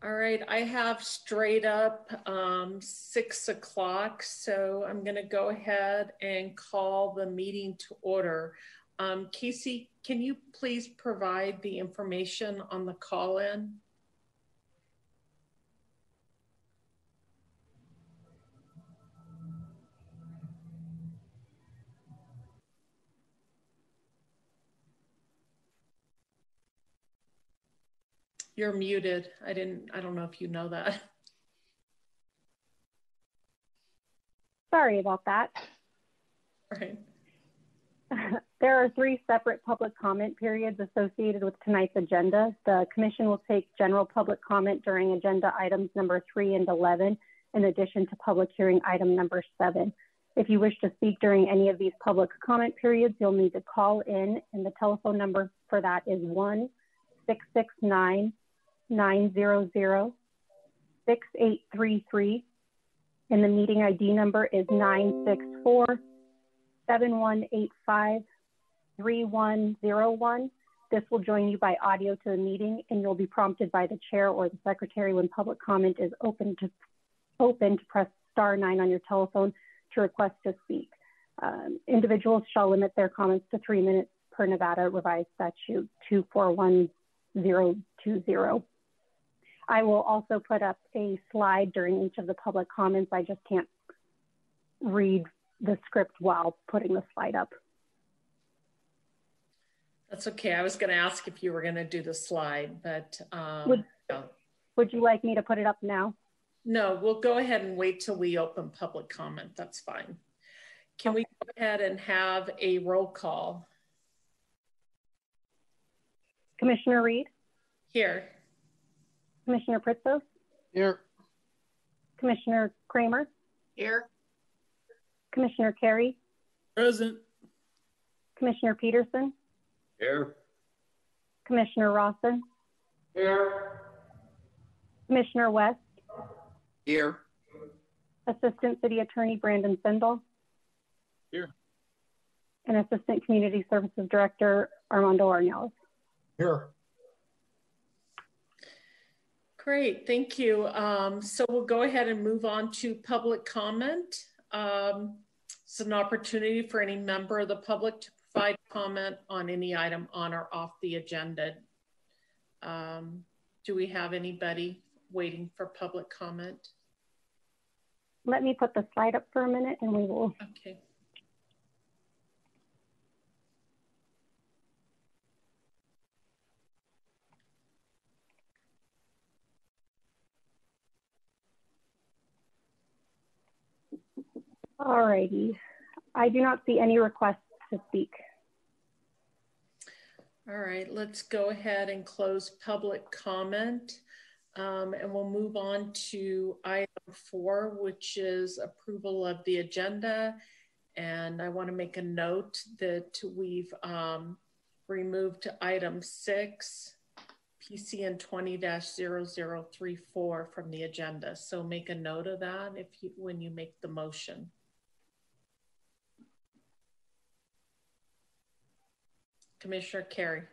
All right, I have straight up 6 o'clock, so I'm going to go ahead and call the meeting to order. Casey, can you please provide the information on the call-in? You're muted. I don't know if you know that. Sorry about that. Right. There are 3 separate public comment periods associated with tonight's agenda. The Commission will take general public comment during agenda items number 3 and 11, in addition to public hearing item number 7. If you wish to speak during any of these public comment periods, you'll need to call in, and the telephone number for that is 1-669-900-6833, and the meeting ID number is 964-7185-3101. This will join you by audio to the meeting, and you'll be prompted by the chair or the secretary when public comment is open to press *9 on your telephone to request to speak. Individuals shall limit their comments to 3 minutes per Nevada Revised Statute 241020. I will also put up a slide during each of the public comments. I just can't read the script while putting the slide up. That's okay. I was going to ask if you were going to do the slide, but would you like me to put it up now? No, we'll go ahead and wait till we open public comment. That's fine. Can we go ahead and have a roll call? Commissioner Reed? Here. Commissioner Pritzos? Here. Commissioner Kramer? Here. Commissioner Carey? Present. Commissioner Peterson? Here. Commissioner Rawson? Here. Commissioner West? Here. Assistant City Attorney Brandon Sendall? Here. And Assistant Community Services Director Armando Arnales? Here. Great, thank you. So we'll go ahead and move on to public comment. It's an opportunity for any member of the public to provide comment on any item on or off the agenda. Do we have anybody waiting for public comment? Let me put the slide up for a minute and we will. Okay. All righty. I do not see any requests to speak. All right, let's go ahead and close public comment. And we'll move on to item 4, which is approval of the agenda. And I want to make a note that we've removed item 6, PCN 20-0034 from the agenda. So make a note of that when you make the motion. Commissioner Carey.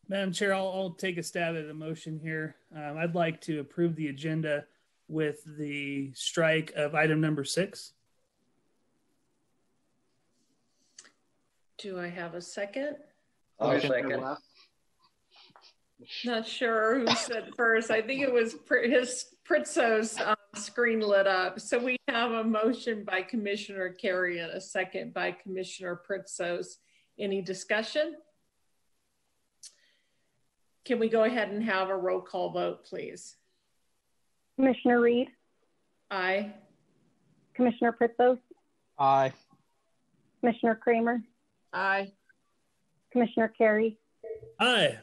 Madam Chair, I'll take a stab at a motion here. I'd like to approve the agenda with the strike of item number 6. Do I have a second? I'll second. Not sure who said first. I think it was Pritzos' screen lit up. So we have a motion by Commissioner Carey and a second by Commissioner Pritzos. Any discussion? Can we go ahead and have a roll call vote, please? Commissioner Reed? Aye. Commissioner Pritzos? Aye. Commissioner Kramer? Aye. Commissioner Carey? Aye.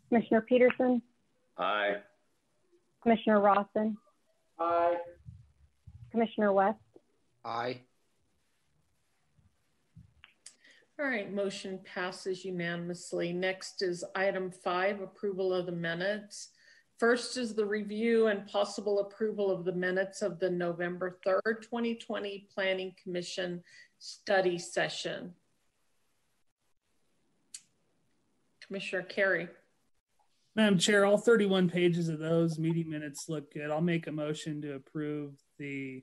Commissioner Peterson? Aye. Commissioner Rawson? Aye. Commissioner West? Aye. All right, motion passes unanimously. Next is item 5, approval of the minutes. First is the review and possible approval of the minutes of the November 3rd, 2020 Planning Commission study session. Commissioner Carey. Madam Chair, all 31 pages of those meeting minutes look good. I'll make a motion to approve the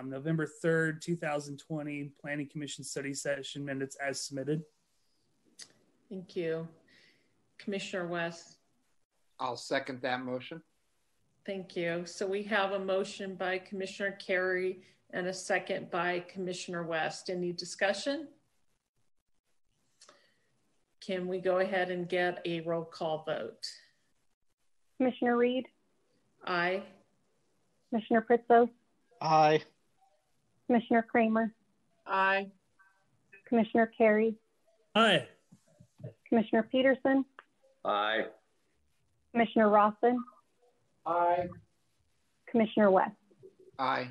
November 3rd, 2020 Planning Commission study session minutes as submitted. Thank you. Commissioner West. I'll second that motion. Thank you. So we have a motion by Commissioner Carey and a second by Commissioner West. Any discussion? Can we go ahead and get a roll call vote? Commissioner Reed? Aye. Commissioner Pritzos? Aye. Commissioner Kramer? Aye. Commissioner Carey? Aye. Commissioner Peterson? Aye. Commissioner Rawson? Aye. Commissioner West? Aye.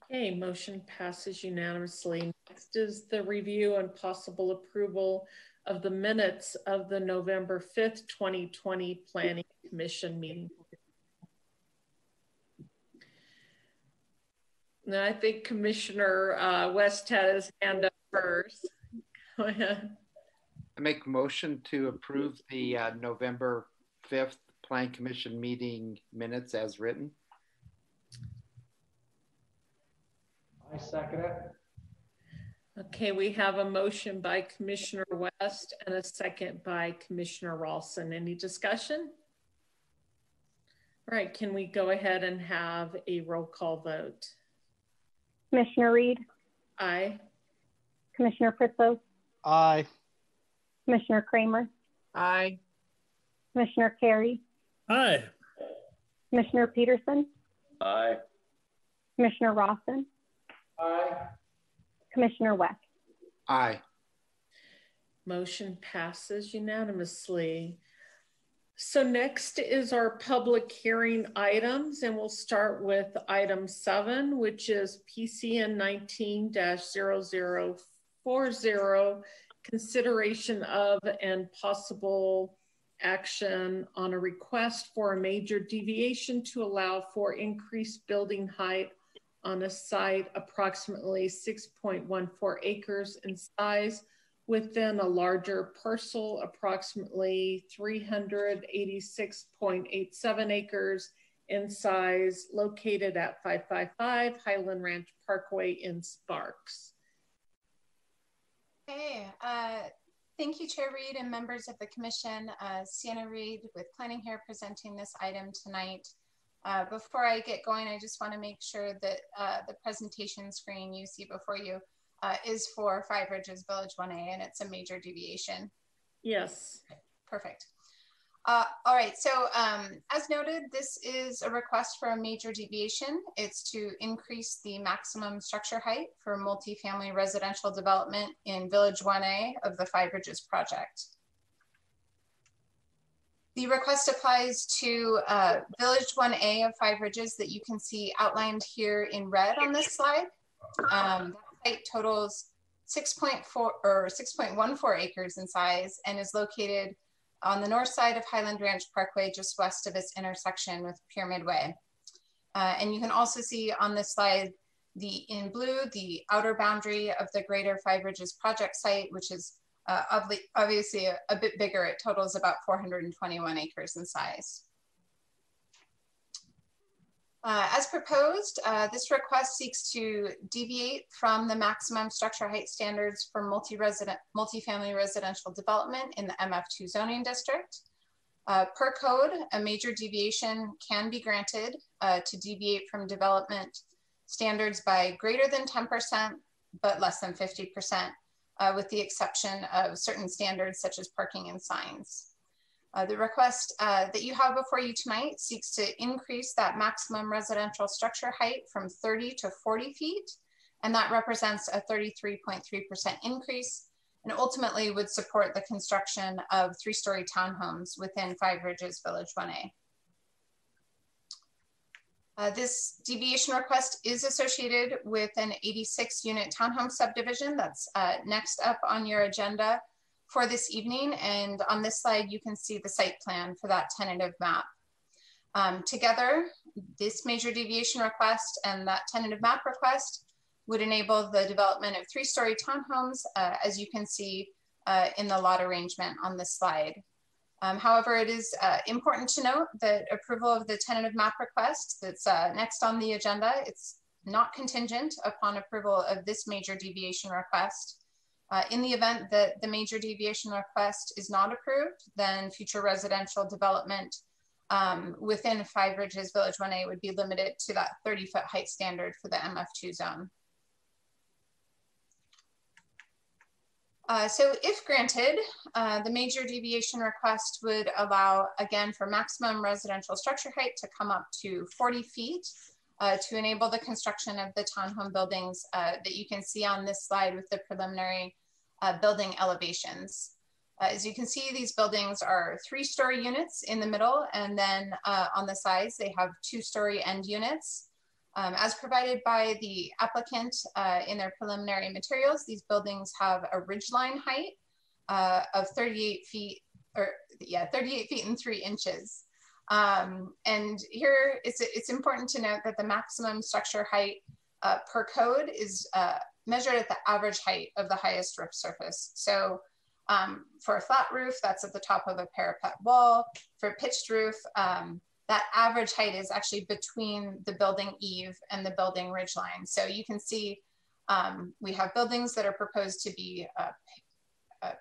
Okay, motion passes unanimously. Next is the review and possible approval of the minutes of the November 5th, 2020 Planning Commission meeting. Now, I think Commissioner West had his hand up first. Go ahead. I make a motion to approve the November 5th Plan Commission meeting minutes as written. I second it. Okay, we have a motion by Commissioner West and a second by Commissioner Rawson. Any discussion? All right, can we go ahead and have a roll call vote? Commissioner Reed? Aye. Commissioner Pritzos? Aye. Commissioner Kramer? Aye. Commissioner Carey? Aye. Commissioner Peterson? Aye. Commissioner Rawson? Aye. Commissioner West? Aye. Motion passes unanimously. So next is our public hearing items, and we'll start with item 7, which is PCN 19-0040, consideration of and possible action on a request for a major deviation to allow for increased building height on a site approximately 6.14 acres in size within a larger parcel, approximately 386.87 acres in size, located at 555 Highland Ranch Parkway in Sparks. Hey, thank you, Chair Reed and members of the Commission. Sienna Reed with Planning here presenting this item tonight. Before I get going, I just want to make sure that the presentation screen you see before you is for Five Ridges Village 1A, and it's a major deviation. Yes. Perfect. All right, so as noted, this is a request for a major deviation. It's to increase the maximum structure height for multifamily residential development in Village 1A of the Five Ridges project. The request applies to Village 1A of Five Ridges that you can see outlined here in red on this slide. That site totals 6.14 acres in size and is located on the north side of Highland Ranch Parkway, just west of its intersection with Pyramid Way. And you can also see on this slide, in blue, the outer boundary of the greater Five Ridges project site, which is obviously a bit bigger. It totals about 421 acres in size. As proposed, this request seeks to deviate from the maximum structure height standards for multifamily residential development in the MF2 zoning district. Per code, a major deviation can be granted to deviate from development standards by greater than 10%, but less than 50%, with the exception of certain standards such as parking and signs. The request that you have before you tonight seeks to increase that maximum residential structure height from 30 to 40 feet, and that represents a 33.3% increase, and ultimately would support the construction of 3-story townhomes within Five Ridges Village 1A. This deviation request is associated with an 86-unit townhome subdivision that's next up on your agenda for this evening. And on this slide, you can see the site plan for that tentative map. Together, this major deviation request and that tentative map request would enable the development of 3-story townhomes, as you can see in the lot arrangement on this slide. However, it is important to note that approval of the tentative map request that's next on the agenda, it's not contingent upon approval of this major deviation request. In the event that the major deviation request is not approved, then future residential development within Five Ridges Village 1A would be limited to that 30-foot height standard for the MF2 zone. So if granted, the major deviation request would allow, again, for maximum residential structure height to come up to 40 feet to enable the construction of the townhome buildings that you can see on this slide with the preliminary building elevations. As you can see, these buildings are 3-story units in the middle, and then on the sides, they have 2-story end units. As provided by the applicant in their preliminary materials, these buildings have a ridgeline height of 38 feet, or 38 feet and 3 inches. And here it's important to note that the maximum structure height per code is measured at the average height of the highest roof surface. So for a flat roof, that's at the top of a parapet wall. For a pitched roof, that average height is actually between the building eave and the building ridgeline. So you can see we have buildings that are proposed to be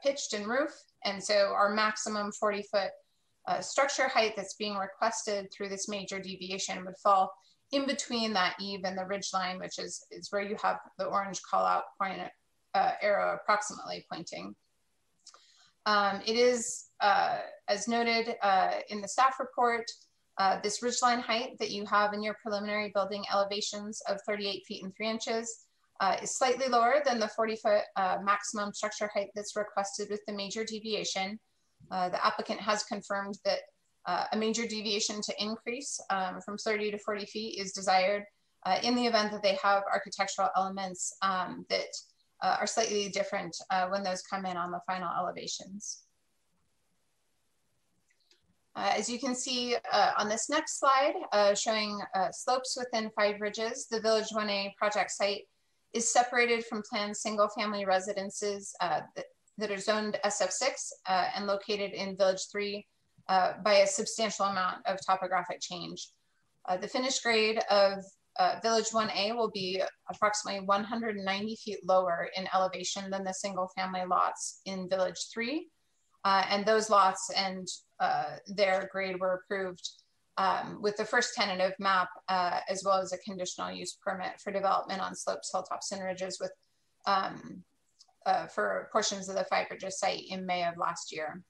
pitched and roof. And so our maximum 40-foot structure height that's being requested through this major deviation would fall in between that eave and the ridgeline, which is where you have the orange call out point arrow approximately pointing. It is, as noted in the staff report, this ridgeline height that you have in your preliminary building elevations of 38 feet and 3 inches is slightly lower than the 40-foot maximum structure height that's requested with the major deviation. The applicant has confirmed that a major deviation to increase from 30 to 40 feet is desired in the event that they have architectural elements that are slightly different when those come in on the final elevations. As you can see on this next slide, showing slopes within Five Ridges, the Village 1A project site is separated from planned single-family residences that are zoned SF6 and located in Village 3 by a substantial amount of topographic change. The finished grade of Village 1A will be approximately 190 feet lower in elevation than the single-family lots in Village 3. And those lots and their grade were approved with the first tentative map, as well as a conditional use permit for development on slopes, hilltops, and ridges with for portions of the Five Ridges site in May of last year.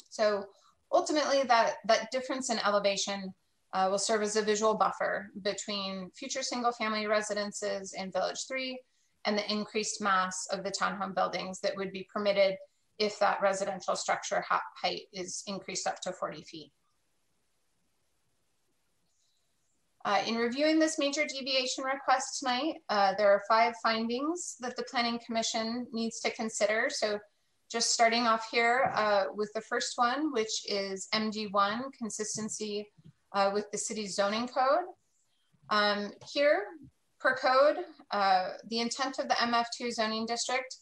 So ultimately, that difference in elevation will serve as a visual buffer between future single-family residences in Village 3 and the increased mass of the townhome buildings that would be permitted if that residential structure height is increased up to 40 feet. In reviewing this major deviation request tonight, there are 5 findings that the Planning Commission needs to consider. So just starting off here with the first one, which is MD1, consistency with the city's zoning code. Here, per code, the intent of the MF2 zoning district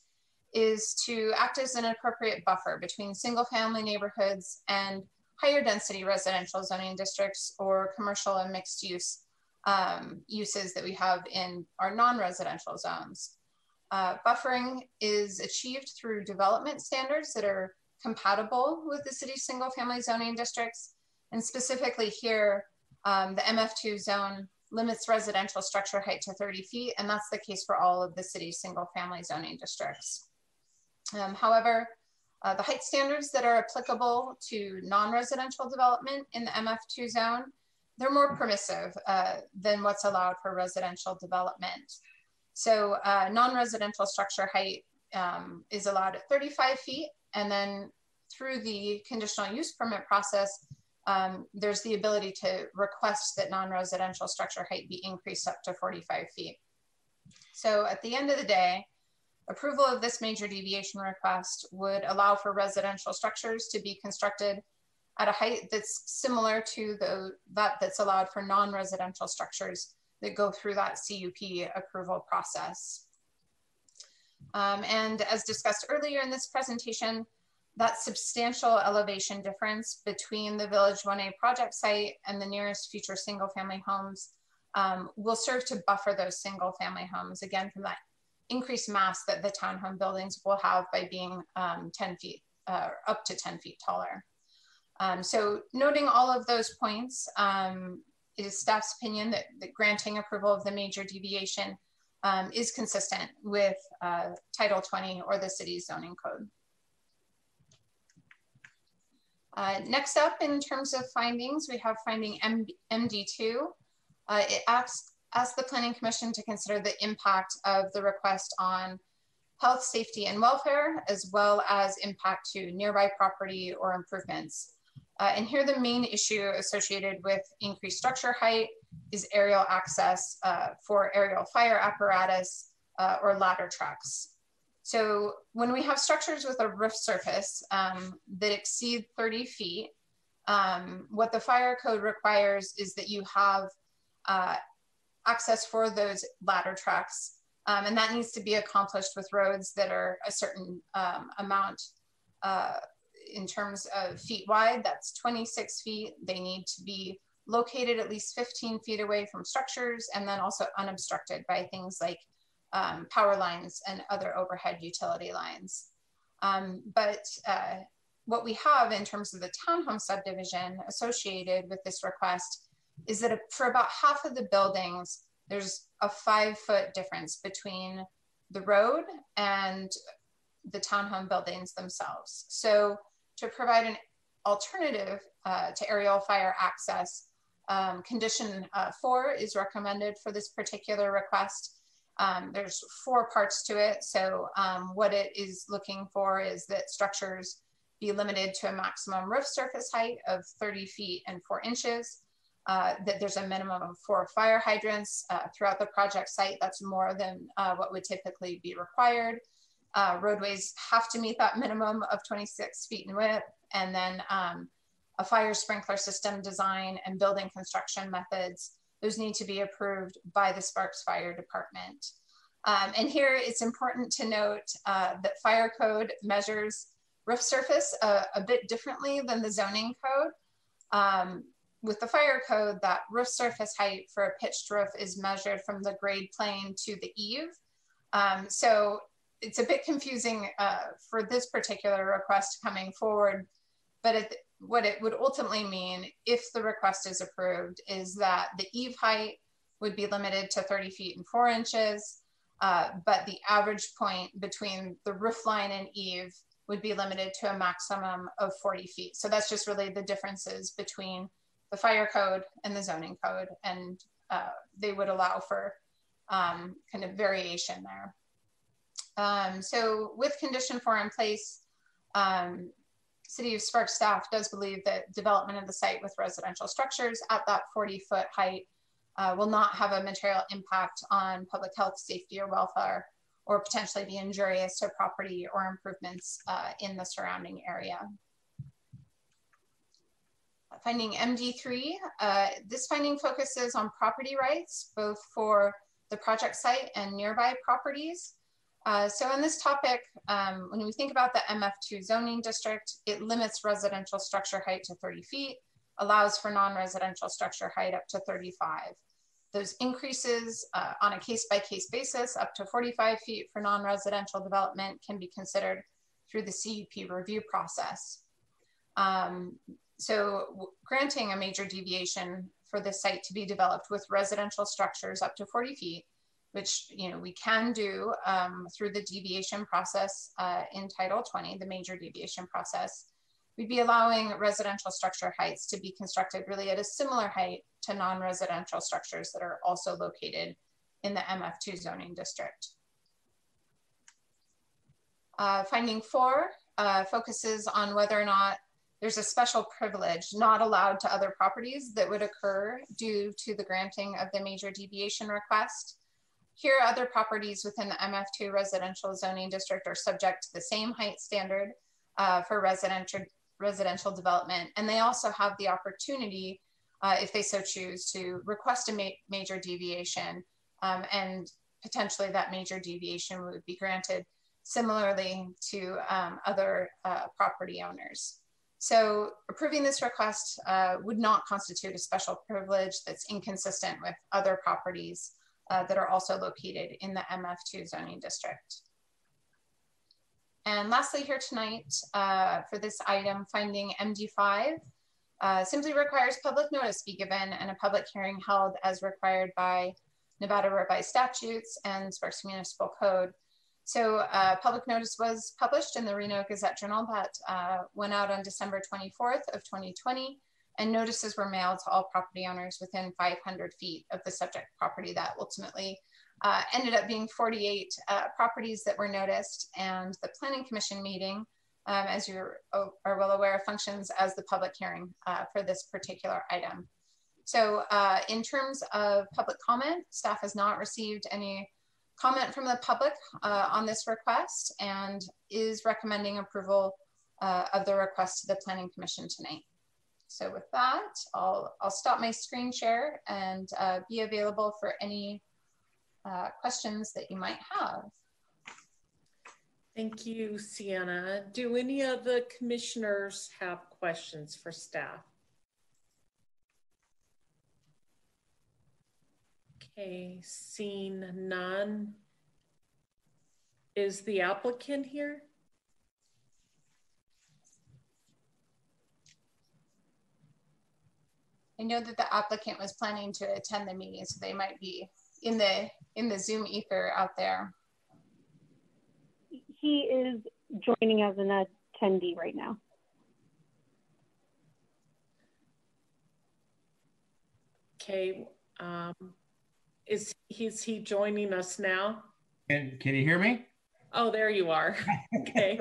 is to act as an appropriate buffer between single-family neighborhoods and higher density residential zoning districts or commercial and mixed use uses that we have in our non-residential zones. Buffering is achieved through development standards that are compatible with the city's single-family zoning districts. And specifically here, the MF2 zone limits residential structure height to 30 feet, and that's the case for all of the city's single-family zoning districts. However, the height standards that are applicable to non-residential development in the MF2 zone, they're more permissive than what's allowed for residential development. So non-residential structure height is allowed at 35 feet, and then through the conditional use permit process, there's the ability to request that non-residential structure height be increased up to 45 feet. So at the end of the day, approval of this major deviation request would allow for residential structures to be constructed at a height that's similar to that's allowed for non-residential structures that go through that CUP approval process. And as discussed earlier in this presentation, that substantial elevation difference between the Village 1A project site and the nearest future single family homes will serve to buffer those single family homes, again, from that increased mass that the townhome buildings will have by being 10 feet, up to 10 feet taller. So noting all of those points, it is staff's opinion that granting approval of the major deviation is consistent with Title 20 or the city's zoning code. Next up, in terms of findings, we have finding MD2. It asks the Planning Commission to consider the impact of the request on health, safety, and welfare, as well as impact to nearby property or improvements. And here the main issue associated with increased structure height is aerial access for aerial fire apparatus or ladder trucks. So when we have structures with a roof surface that exceed 30 feet, what the fire code requires is that you have access for those ladder trucks. And that needs to be accomplished with roads that are a certain amount in terms of feet wide. That's 26 feet. They need to be located at least 15 feet away from structures, and then also unobstructed by things like power lines and other overhead utility lines. But what we have in terms of the townhome subdivision associated with this request is that for about half of the buildings, there's a 5-foot difference between the road and the townhome buildings themselves. So to provide an alternative to aerial fire access, condition 4 is recommended for this particular request. There's 4 parts to it. So what it is looking for is that structures be limited to a maximum roof surface height of 30 feet and 4 inches, that there's a minimum of 4 fire hydrants throughout the project site. That's more than what would typically be required. Roadways have to meet that minimum of 26 feet in width, and then a fire sprinkler system design and building construction methods, those need to be approved by the Sparks Fire Department. And here it's important to note that fire code measures roof surface a bit differently than the zoning code. With the fire code, that roof surface height for a pitched roof is measured from the grade plane to the eave. So it's a bit confusing for this particular request coming forward, but what it would ultimately mean if the request is approved is that the eave height would be limited to 30 feet and 4 inches, but the average point between the roof line and eave would be limited to a maximum of 40 feet. So that's just really the differences between the fire code and the zoning code, and they would allow for kind of variation there. So with condition 4 in place, City of Sparks staff does believe that development of the site with residential structures at that 40-foot height will not have a material impact on public health, safety, or welfare, or potentially be injurious to property or improvements in the surrounding area. Finding MD3, this finding focuses on property rights, both for the project site and nearby properties. So on this topic, when we think about the MF2 zoning district, it limits residential structure height to 30 feet, allows for non-residential structure height up to 35. Those increases on a case-by-case basis up to 45 feet for non-residential development can be considered through the CUP review process. So granting a major deviation for this site to be developed with residential structures up to 40 feet, which we can do through the deviation process in Title 20, the major deviation process, we'd be allowing residential structure heights to be constructed really at a similar height to non-residential structures that are also located in the MF2 zoning district. Finding 4 focuses on whether or not there's a special privilege not allowed to other properties that would occur due to the granting of the major deviation request. Here, other properties within the MF2 residential zoning district are subject to the same height standard for residential development. And they also have the opportunity, if they so choose, to request a major deviation, and potentially that major deviation would be granted similarly to other property owners. So approving this request would not constitute a special privilege that's inconsistent with other properties that are also located in the MF2 zoning district. And lastly here tonight, for this item, finding MD5 simply requires public notice be given and a public hearing held as required by Nevada revised statutes and Sparks Municipal Code. So public notice was published in the Reno Gazette Journal that went out on December 24th of 2020, and notices were mailed to all property owners within 500 feet of the subject property. That ultimately ended up being 48 properties that were noticed, and the Planning Commission meeting, as you are well aware, functions as the public hearing for this particular item. So in terms of public comment, staff has not received any comment from the public on this request and is recommending approval of the request to the Planning Commission tonight. So with that, I'll stop my screen share and be available for any questions that you might have. Thank you, Sienna. Do any of the commissioners have questions for staff? Okay, seeing none. Is the applicant here? I know that the applicant was planning to attend the meeting, so they might be in the Zoom ether out there. He is joining as an attendee right now. Okay, is he joining us now? Can you hear me? Oh, there you are. Okay.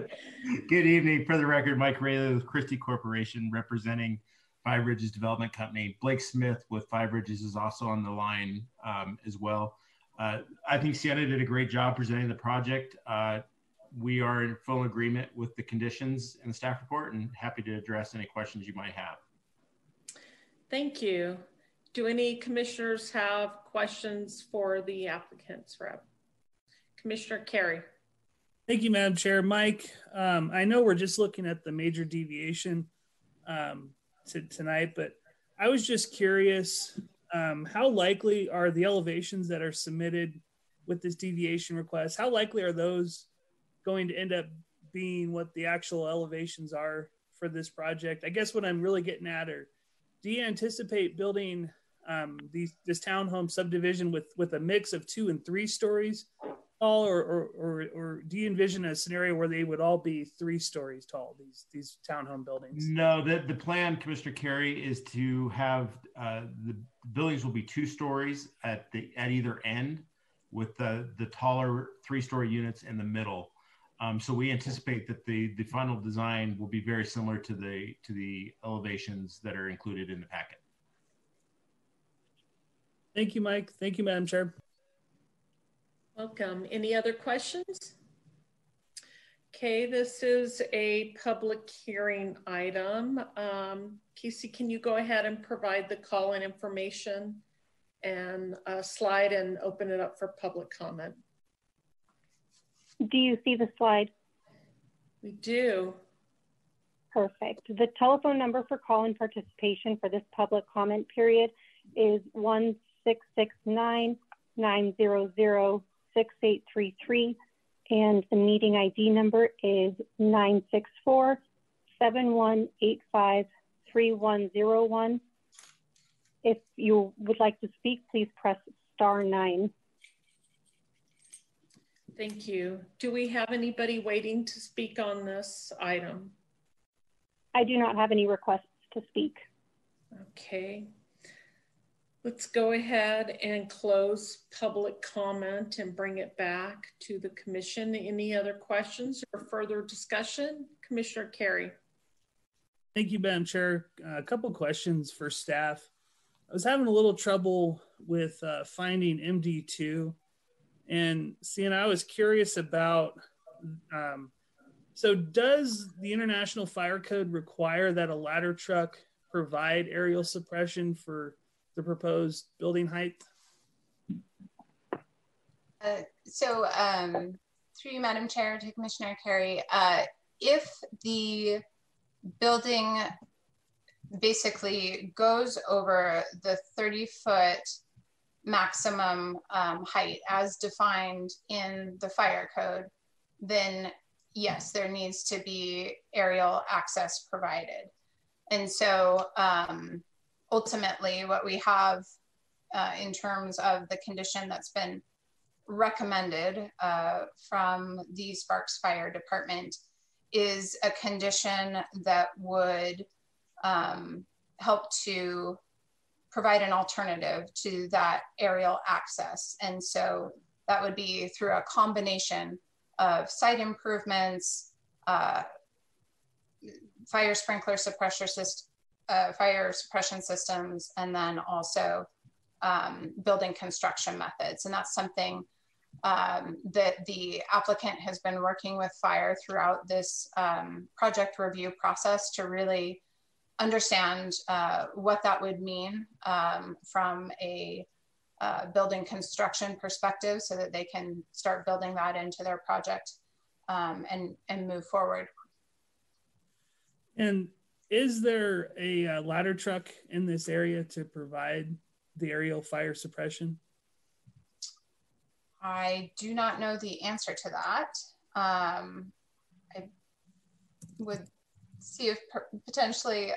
Good evening. For the record, Mike Rayleigh with Christie Corporation, representing Five Ridges Development Company. Blake Smith with Five Ridges is also on the line as well. I think Sienna did a great job presenting the project. We are in full agreement with the conditions in the staff report and happy to address any questions you might have. Thank you. Do any commissioners have questions for the applicants rep? Commissioner Carey. Thank you, Madam Chair. Mike, I know we're just looking at the major deviation tonight, but I was just curious, how likely are the elevations that are submitted with this deviation request, how likely are those going to end up being what the actual elevations are for this project? I guess what I'm really getting at are, do you anticipate building this townhome subdivision with a mix of 2 and 3 stories tall, or do you envision a scenario where they would all be 3 stories tall, these townhome buildings? No, the plan, Commissioner Carey, is to have the buildings will be 2 stories at either end, with the taller 3-story units in the middle. So we anticipate that the final design will be very similar to the elevations that are included in the packet. Thank you, Mike. Thank you, Madam Chair. Welcome. Any other questions? Okay, this is a public hearing item. Casey, can you go ahead and provide the call-in information and slide and open it up for public comment? Do you see the slide? We do. Perfect. The telephone number for call-in participation for this public comment period is 1-669-900-6833, and the meeting ID number is 964-7185-3101. If you would like to speak, please press *9. Thank you. Do we have anybody waiting to speak on this item? I do not have any requests to speak. Okay. Let's go ahead and close public comment and bring it back to the commission. Any other questions or further discussion? Commissioner Carey. Thank you, Madam Chair. A couple questions for staff. I was having a little trouble with finding MD2. And Sienna, I was curious about, so does the International Fire Code require that a ladder truck provide aerial suppression for the proposed building height? through you, Madam Chair, to Commissioner Carey, if the building basically goes over the 30-foot maximum height as defined in the fire code, then yes, there needs to be aerial access provided. And so ultimately what we have in terms of the condition that's been recommended from the Sparks Fire Department is a condition that would help to provide an alternative to that aerial access. And so that would be through a combination of site improvements, fire sprinkler suppressor fire suppression systems, and then also building construction methods. And that's something that the applicant has been working with fire throughout this project review process to really understand what that would mean from a building construction perspective, so that they can start building that into their project and move forward. And is there a ladder truck in this area to provide the aerial fire suppression? I do not know the answer to that. I would see if potentially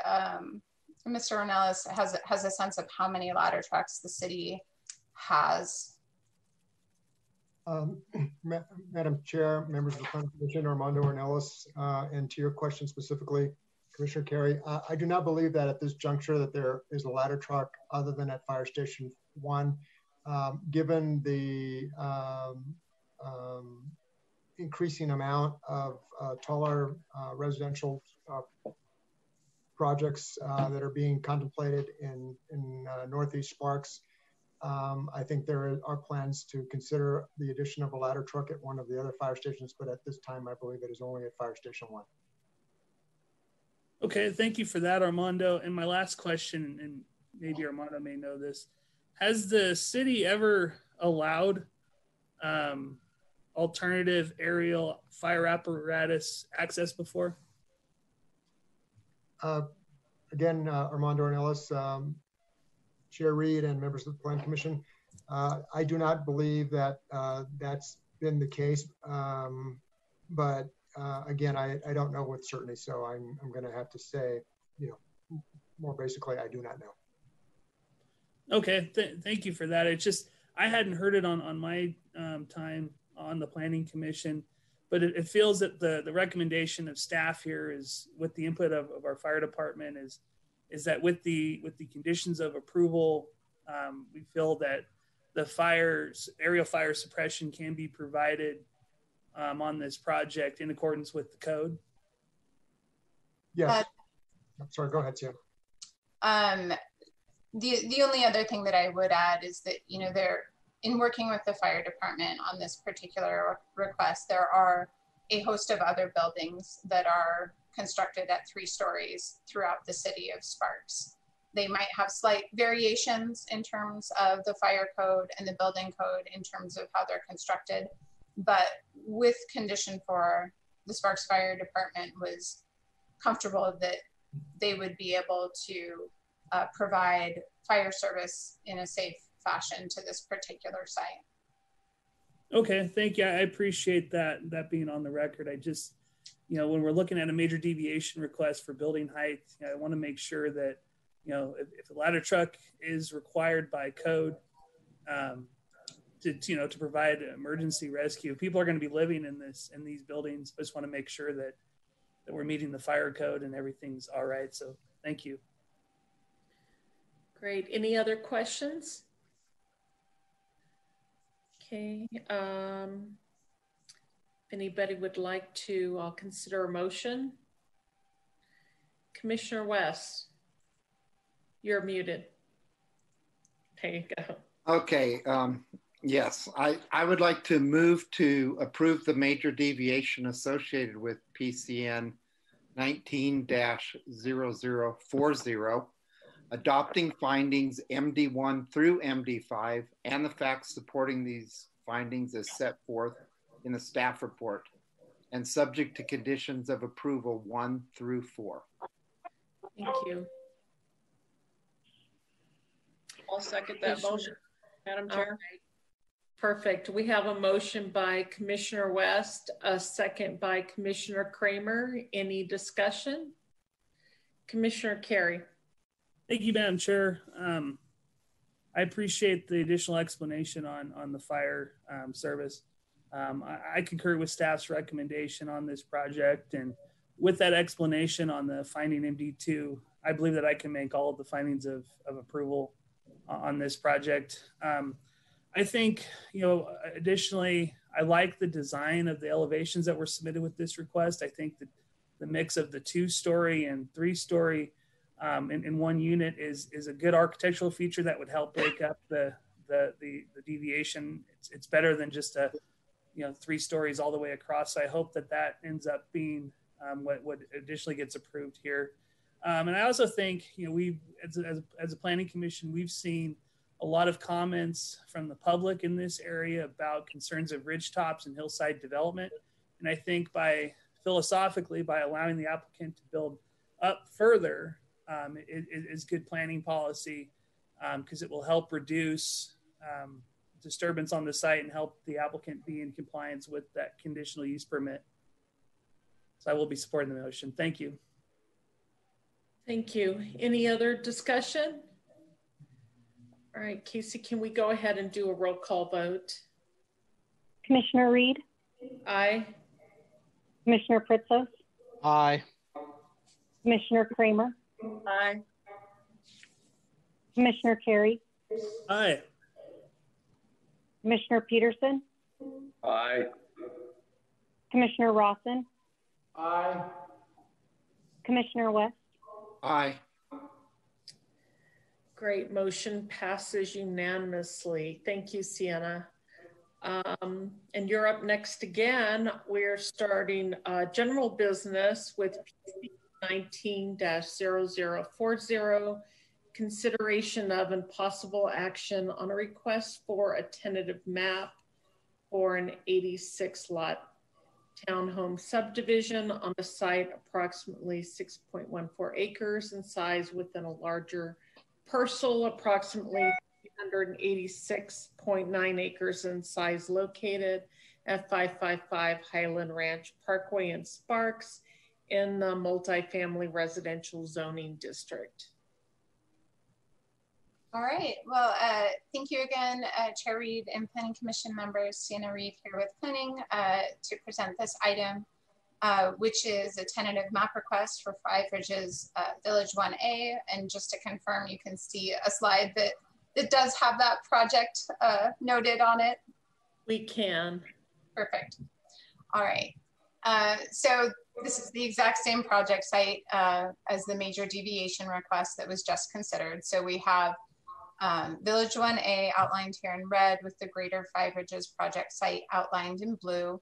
Mr. Ornelas has a sense of how many ladder trucks the city has. Madam Chair, members of the Planning Commission, Armando Ornelas, and to your question specifically, Commissioner Carey, I do not believe that at this juncture that there is a ladder truck other than at Fire Station 1. Given the increasing amount of taller residential projects that are being contemplated in Northeast Sparks, I think there are plans to consider the addition of a ladder truck at one of the other fire stations, but at this time, I believe it is only at Fire Station 1. Okay, thank you for that, Armando. And my last question, and maybe Armando may know this, has the city ever allowed alternative aerial fire apparatus access before? Again, Armando Ornelas, Chair Reed, and members of the Planning Commission, I do not believe that that's been the case, but again, I don't know with certainty, so I'm going to have to say, more basically, I do not know. Okay, thank you for that. It's just, I hadn't heard it on my time on the Planning Commission, but it feels that the recommendation of staff here is, with the input of our fire department, is that with the conditions of approval, we feel that the aerial fire suppression can be provided on this project in accordance with the code. Yes. I'm sorry, go ahead, Sam. The only other thing that I would add is that, they're in working with the fire department on this particular request, there are a host of other buildings that are constructed at 3 stories throughout the city of Sparks. They might have slight variations in terms of the fire code and the building code in terms of how they're constructed, but with condition 4, the Sparks Fire Department was comfortable that they would be able to provide fire service in a safe fashion to this particular site. Okay, thank you. I appreciate that being on the record. I just, when we're looking at a major deviation request for building height, I want to make sure that, if a ladder truck is required by code to provide emergency rescue, people are going to be living in these buildings. I just want to make sure that we're meeting the fire code and everything's all right. So thank you. Great. Any other questions? Okay. If anybody would like to, I'll consider a motion. Commissioner West, you're muted. There you go. Okay. Yes, I would like to move to approve the major deviation associated with PCN 19-0040, adopting findings MD1 through MD5 and the facts supporting these findings as set forth in the staff report and subject to conditions of approval 1 through 4. Thank you. I'll second that motion, Madam Chair. All right. Perfect. We have a motion by Commissioner West, a second by Commissioner Kramer. Any discussion? Commissioner Carey. Thank you, Madam Chair. I appreciate the additional explanation on the fire service. I concur with staff's recommendation on this project, and with that explanation on the finding MD2, I believe that I can make all of the findings of approval on this project. I think, additionally, I like the design of the elevations that were submitted with this request. I think that the mix of the 2-story and 3-story in one unit is a good architectural feature that would help break up the deviation. It's better than just 3 stories all the way across. So I hope that ends up being what additionally gets approved here. And I also think, we as a planning commission, we've seen a lot of comments from the public in this area about concerns of ridgetops and hillside development. And I think philosophically, by allowing the applicant to build up further, it is good planning policy because it will help reduce disturbance on the site and help the applicant be in compliance with that conditional use permit. So I will be supporting the motion. Thank you. Thank you. Any other discussion? All right, Casey, can we go ahead and do a roll call vote? Commissioner Reed? Aye. Commissioner Pritzos? Aye. Commissioner Kramer? Aye. Commissioner Carey? Aye. Commissioner Peterson? Aye. Commissioner Rawson? Aye. Commissioner West? Aye. Great, motion passes unanimously. Thank you, Sienna. And you're up next again. We're starting general business with PC 19-0040, consideration of and possible action on a request for a tentative map for an 86-lot townhome subdivision on a site approximately 6.14 acres in size within a larger parcel, approximately 386.9 acres in size, located at 555 Highland Ranch Parkway in Sparks in the multifamily residential zoning district. All right, well, thank you again, Chair Reed and Planning Commission members. Sienna Reed here with Planning to present this item, which is a tentative map request for Five Ridges Village 1A. And just to confirm, you can see a slide that does have that project noted on it. We can. Perfect. All right. So this is the exact same project site as the major deviation request that was just considered. So we have Village 1A outlined here in red with the Greater Five Ridges project site outlined in blue.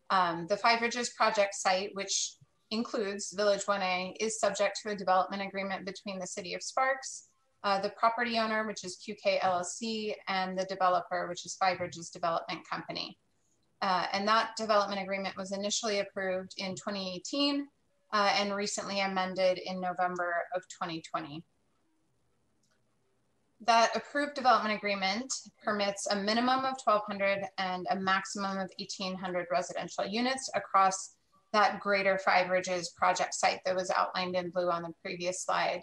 The Five Ridges project site, which includes Village 1A, is subject to a development agreement between the City of Sparks, the property owner, which is QK LLC, and the developer, which is Five Ridges Development Company. And that development agreement was initially approved in 2018 and recently amended in November of 2020. That approved development agreement permits a minimum of 1,200 and a maximum of 1,800 residential units across that Greater Five Ridges project site that was outlined in blue on the previous slide.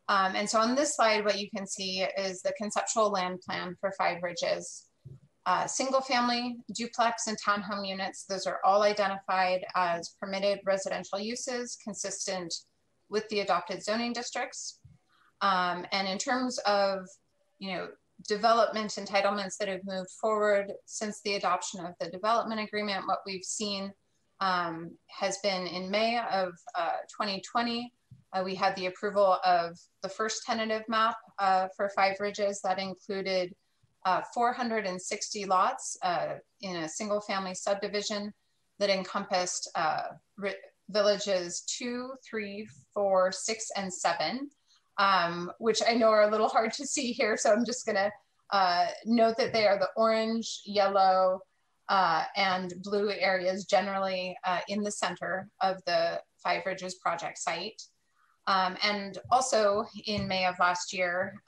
And so on this slide, what you can see is the conceptual land plan for Five Ridges. Single family, duplex, and townhome units, those are all identified as permitted residential uses consistent with the adopted zoning districts. And in terms of, development entitlements that have moved forward since the adoption of the development agreement, what we've seen has been in May of 2020, we had the approval of the first tentative map for Five Ridges that included 460 lots in a single family subdivision that encompassed villages 2, 3, 4, 6, and 7. Which I know are a little hard to see here. So I'm just gonna note that they are the orange, yellow, and blue areas generally in the center of the Five Ridges project site. And also in May of last year,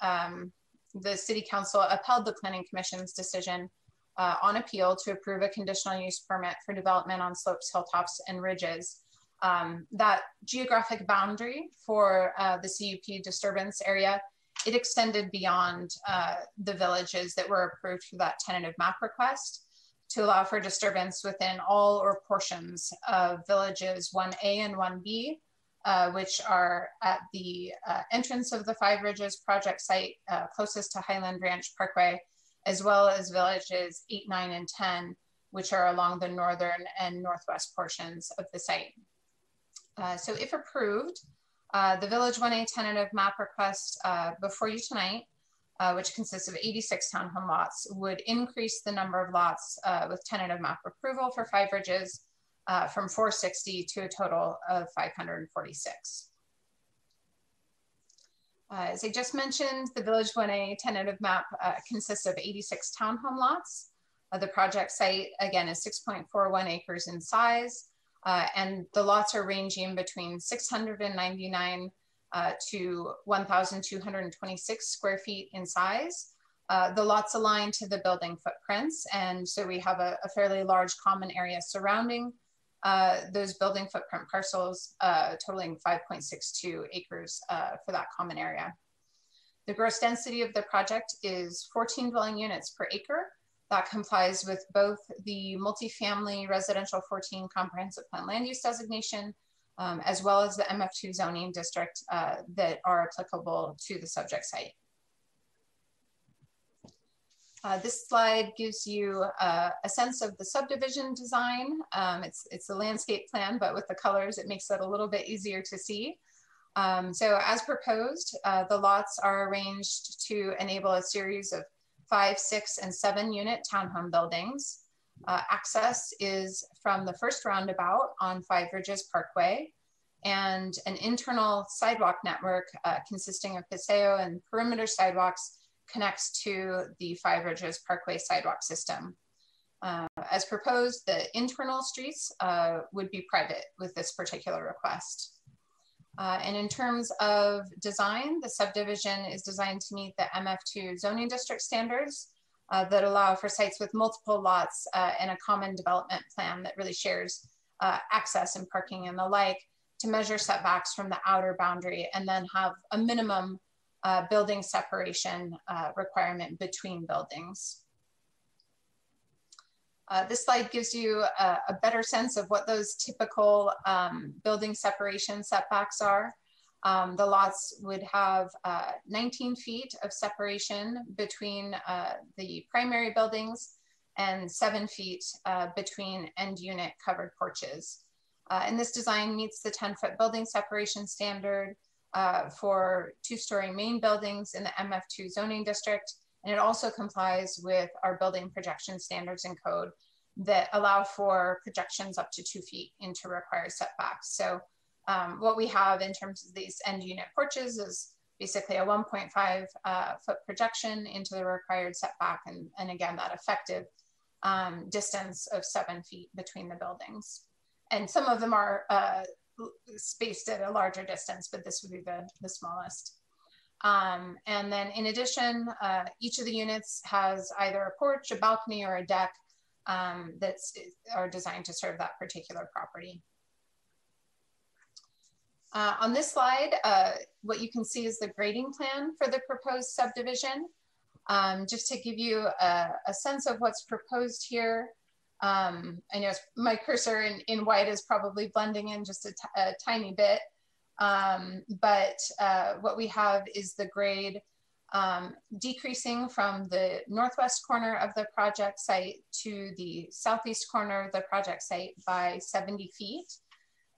the City Council upheld the Planning Commission's decision on appeal to approve a conditional use permit for development on slopes, hilltops, and ridges. That geographic boundary for the CUP disturbance area, it extended beyond the villages that were approved for that tentative map request to allow for disturbance within all or portions of villages 1A and 1B, which are at the entrance of the Five Ridges project site closest to Highland Ranch Parkway, as well as villages 8, 9, and 10, which are along the northern and northwest portions of the site. So if approved, the Village 1A tentative map request before you tonight, which consists of 86 townhome lots, would increase the number of lots with tentative map approval for Five Ridges from 460 to a total of 546. As I just mentioned, the Village 1A tentative map consists of 86 townhome lots. The project site, again, is 6.41 acres in size, and the lots are ranging between 699 to 1,226 square feet in size. The lots align to the building footprints, and so we have a fairly large common area surrounding those building footprint parcels, totaling 5.62 acres for that common area. The gross density of the project is 14 dwelling units per acre. That complies with both the multifamily residential 14 comprehensive plan land use designation, as well as the MF2 zoning district that are applicable to the subject site. This slide gives you a sense of the subdivision design. It's a landscape plan, but with the colors, it makes it a little bit easier to see. So as proposed, the lots are arranged to enable a series of 5, 6, and 7 unit townhome buildings. Access is from the first roundabout on Five Ridges Parkway, and an internal sidewalk network consisting of paseo and perimeter sidewalks connects to the Five Ridges Parkway sidewalk system. As proposed, the internal streets would be private with this particular request. And in terms of design, the subdivision is designed to meet the MF2 zoning district standards that allow for sites with multiple lots and a common development plan that really shares access and parking and the like, to measure setbacks from the outer boundary and then have a minimum building separation requirement between buildings. This slide gives you a better sense of what those typical building separation setbacks are. The lots would have 19 feet of separation between the primary buildings and 7 feet between end unit covered porches. And this design meets the 10-foot building separation standard for 2-story main buildings in the MF2 zoning district. And it also complies with our building projection standards and code that allow for projections up to 2 feet into required setbacks. So what we have in terms of these end unit porches is basically a 1.5 foot projection into the required setback. And again, that effective distance of 7 feet between the buildings. And some of them are spaced at a larger distance, but this would be the smallest. And then in addition, each of the units has either a porch, a balcony, or a deck that are designed to serve that particular property. On this slide, what you can see is the grading plan for the proposed subdivision. Just to give you a sense of what's proposed here, I know my cursor in white is probably blending in just a tiny bit, but what we have is the grade decreasing from the northwest corner of the project site to the southeast corner of the project site by 70 feet.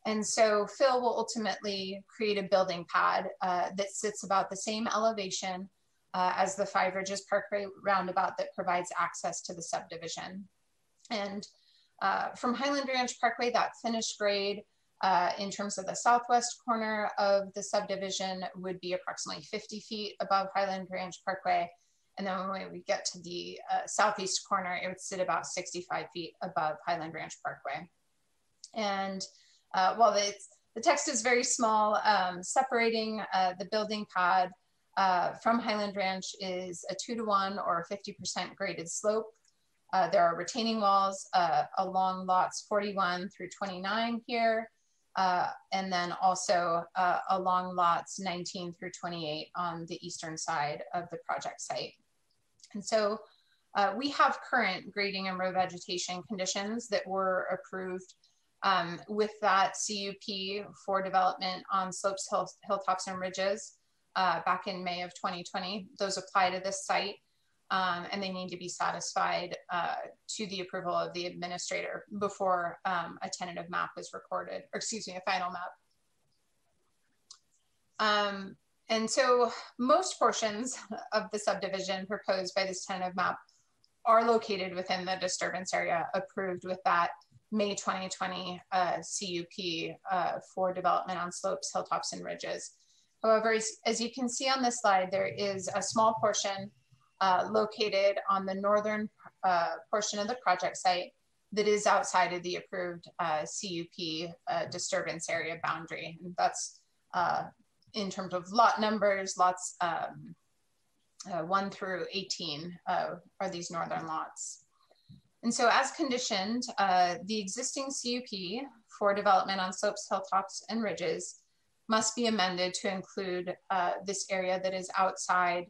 And so fill will ultimately create a building pad that sits about the same elevation as the Five Ridges Parkway roundabout that provides access to the subdivision. And from Highland Ranch Parkway, that finished grade in terms of the southwest corner of the subdivision would be approximately 50 feet above Highland Ranch Parkway. And then when we get to the southeast corner, it would sit about 65 feet above Highland Ranch Parkway. And while the text is very small, separating the building pad from Highland Ranch is a 2-to-1 or 50% graded slope. There are retaining walls along lots 41 through 29 here, and then also along lots 19 through 28 on the eastern side of the project site. And so we have current grading and row vegetation conditions that were approved with that CUP for development on slopes, hilltops, and ridges back in May of 2020. Those apply to this site, and they need to be satisfied to the approval of the administrator before a tentative map is recorded, or excuse me, a final map. And so most portions of the subdivision proposed by this tentative map are located within the disturbance area approved with that May 2020 CUP for development on slopes, hilltops, and ridges. However, as you can see on this slide, there is a small portion located on the northern portion of the project site that is outside of the approved CUP disturbance area boundary. And that's in terms of lot numbers, lots 1 through 18 are these northern lots. And so as conditioned, the existing CUP for development on slopes, hilltops, and ridges must be amended to include this area that is outside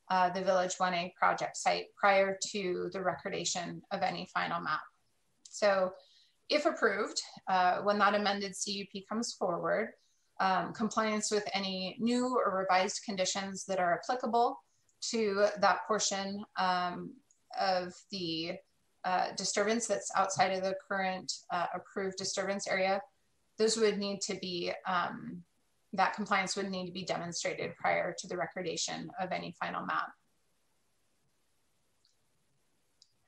the Village 1A project site prior to the recordation of any final map. So if approved, when that amended CUP comes forward, compliance with any new or revised conditions that are applicable to that portion of the disturbance that's outside of the current approved disturbance area, those would need to be, that compliance would need to be demonstrated prior to the recordation of any final map.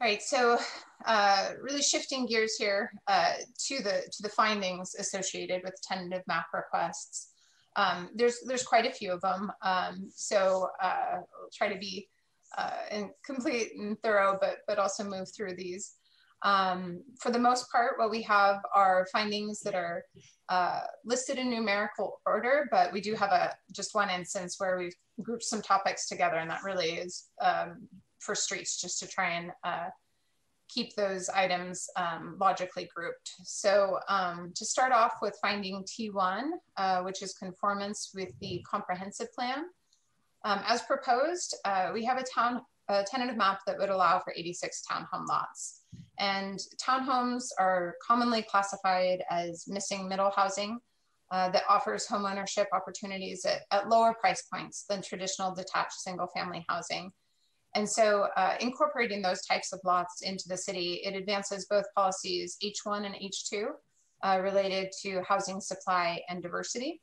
All right, so really shifting gears here to the findings associated with tentative map requests. There's quite a few of them, so I'll try to be complete and thorough, but also move through these. For the most part, what we have are findings that are listed in numerical order, but we do have just one instance where we've grouped some topics together, and that really is for streets, just to try and keep those items logically grouped. So to start off with finding T1, which is conformance with the comprehensive plan. As proposed, we have a tentative map that would allow for 86 townhome lots. And townhomes are commonly classified as missing middle housing that offers homeownership opportunities at lower price points than traditional detached single family housing. And so incorporating those types of lots into the city, it advances both policies H1 and H2 related to housing supply and diversity.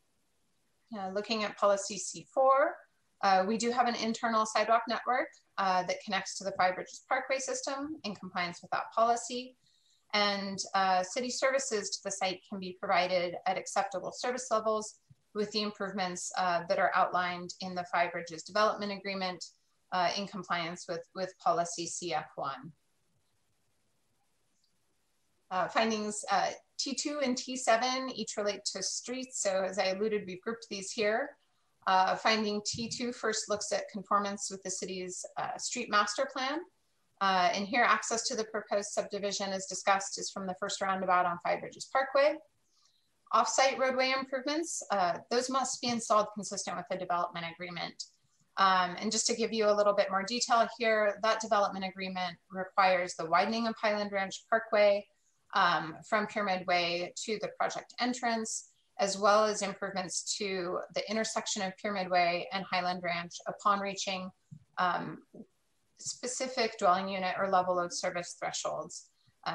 Looking at policy C4, we do have an internal sidewalk network that connects to the Five Bridges Parkway system in compliance with that policy. And city services to the site can be provided at acceptable service levels with the improvements that are outlined in the Five Bridges Development Agreement in compliance with policy CF1. Findings T2 and T7 each relate to streets. So as I alluded, we've grouped these here. Finding T2 first looks at conformance with the city's street master plan. And here access to the proposed subdivision as discussed is from the first roundabout on Five Bridges Parkway. Off-site roadway improvements, those must be installed consistent with the development agreement. And just to give you a little bit more detail here, that development agreement requires the widening of Highland Ranch Parkway from Pyramid Way to the project entrance, as well as improvements to the intersection of Pyramid Way and Highland Ranch upon reaching specific dwelling unit or level of service thresholds.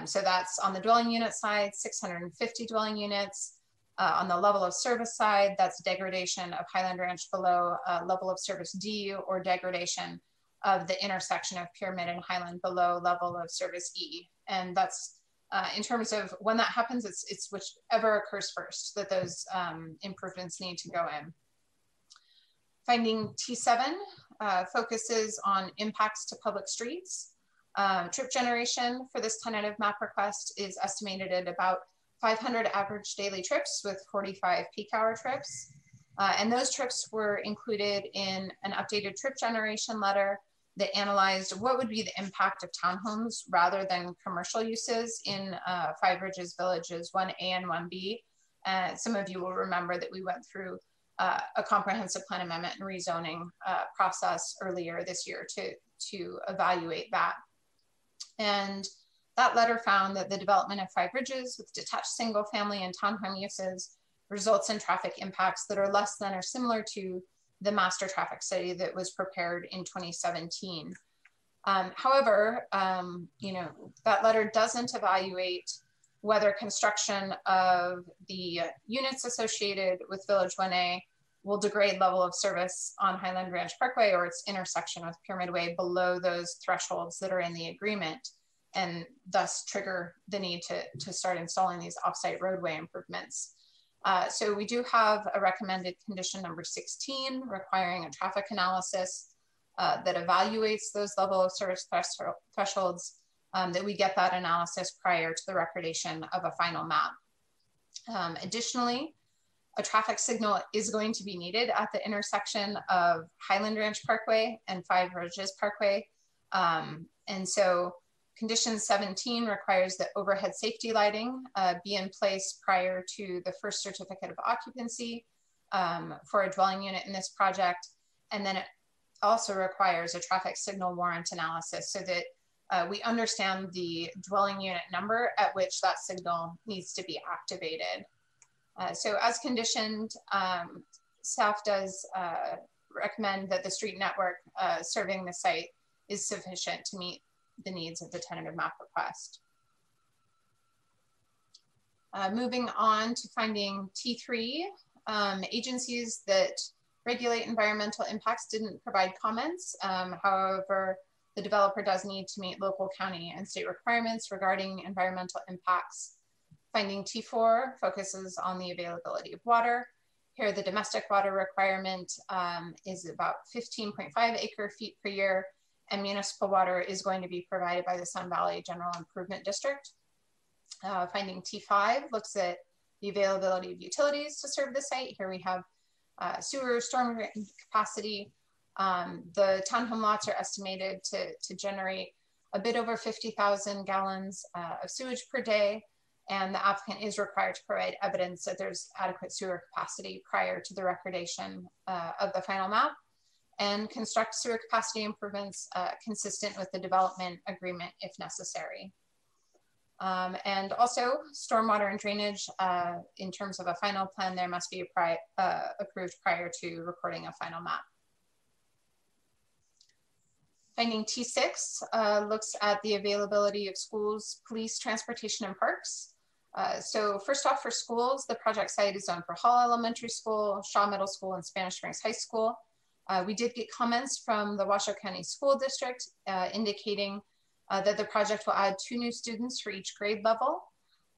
So that's on the dwelling unit side, 650 dwelling units. On the level of service side, that's degradation of Highland Ranch below level of service D, or degradation of the intersection of Pyramid and Highland below level of service E. And that's in terms of when that happens, it's whichever occurs first that those improvements need to go in. Finding T7, focuses on impacts to public streets. Trip generation for this tentative map request is estimated at about 500 average daily trips with 45 peak hour trips. And those trips were included in an updated trip generation letter that analyzed what would be the impact of townhomes rather than commercial uses in Five Ridges Villages 1A and 1B. Some of you will remember that we went through a comprehensive plan amendment and rezoning process earlier this year to evaluate that. And that letter found that the development of Five Ridges with detached single family and townhome uses results in traffic impacts that are less than or similar to the master traffic study that was prepared in 2017. However, you know, that letter doesn't evaluate whether construction of the units associated with Village 1A will degrade level of service on Highland Ranch Parkway or its intersection with Pyramid Way below those thresholds that are in the agreement, and thus trigger the need to start installing these offsite roadway improvements. So we do have a recommended condition number 16 requiring a traffic analysis that evaluates those level of service thresholds, that we get that analysis prior to the recordation of a final map. Additionally, a traffic signal is going to be needed at the intersection of Highland Ranch Parkway and Five Ridges Parkway. And so condition 17 requires that overhead safety lighting be in place prior to the first certificate of occupancy for a dwelling unit in this project. And then it also requires a traffic signal warrant analysis so that we understand the dwelling unit number at which that signal needs to be activated. So as conditioned, staff does recommend that the street network serving the site is sufficient to meet the needs of the tentative map request. Moving on to finding T3, agencies that regulate environmental impacts didn't provide comments. However, the developer does need to meet local, county, and state requirements regarding environmental impacts. Finding T4 focuses on the availability of water. Here, the domestic water requirement is about 15.5 acre feet per year, and municipal water is going to be provided by the Sun Valley General Improvement District. Finding T5 looks at the availability of utilities to serve the site. Here we have sewer, storm capacity. The townhome lots are estimated to generate a bit over 50,000 gallons of sewage per day, and the applicant is required to provide evidence that there's adequate sewer capacity prior to the recordation of the final map, and construct sewer capacity improvements consistent with the development agreement if necessary. And also stormwater and drainage in terms of a final plan, there must be approved prior to recording a final map. Finding T6 looks at the availability of schools, police, transportation, and parks. So first off, for schools, the project site is zoned for Hall Elementary School, Shaw Middle School, and Spanish Springs High School. We did get comments from the Washoe County School District indicating that the project will add 2 new students for each grade level.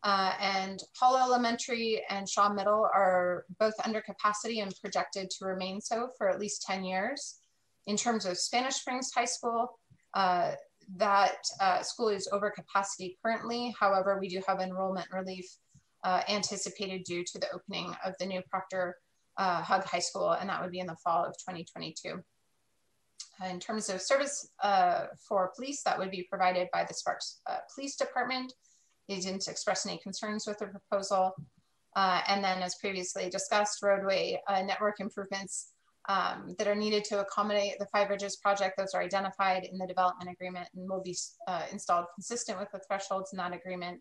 And Hall Elementary and Shaw Middle are both under capacity and projected to remain so for at least 10 years. In terms of Spanish Springs High School, that school is over capacity currently. However, we do have enrollment relief anticipated due to the opening of the new Proctor Hug High School, and that would be in the fall of 2022. In terms of service for police, that would be provided by the Sparks Police Department. They didn't express any concerns with the proposal. And then as previously discussed, roadway network improvements that are needed to accommodate the Five Ridges project, those are identified in the development agreement and will be installed consistent with the thresholds in that agreement.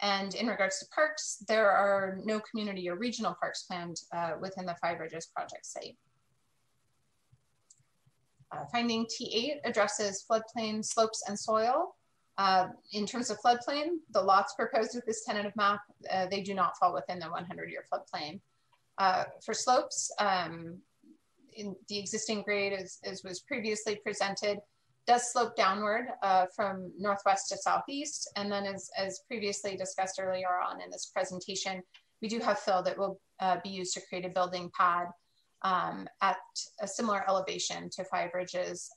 And in regards to parks, there are no community or regional parks planned within the Five Ridges project site. Finding T8 addresses floodplain, slopes, and soil. In terms of floodplain, the lots proposed with this tentative map, they do not fall within the 100-year floodplain. For slopes, in the existing grade, as was previously presented, does slope downward from northwest to southeast. And then as previously discussed earlier on in this presentation, we do have fill that will be used to create a building pad at a similar elevation to Five Ridges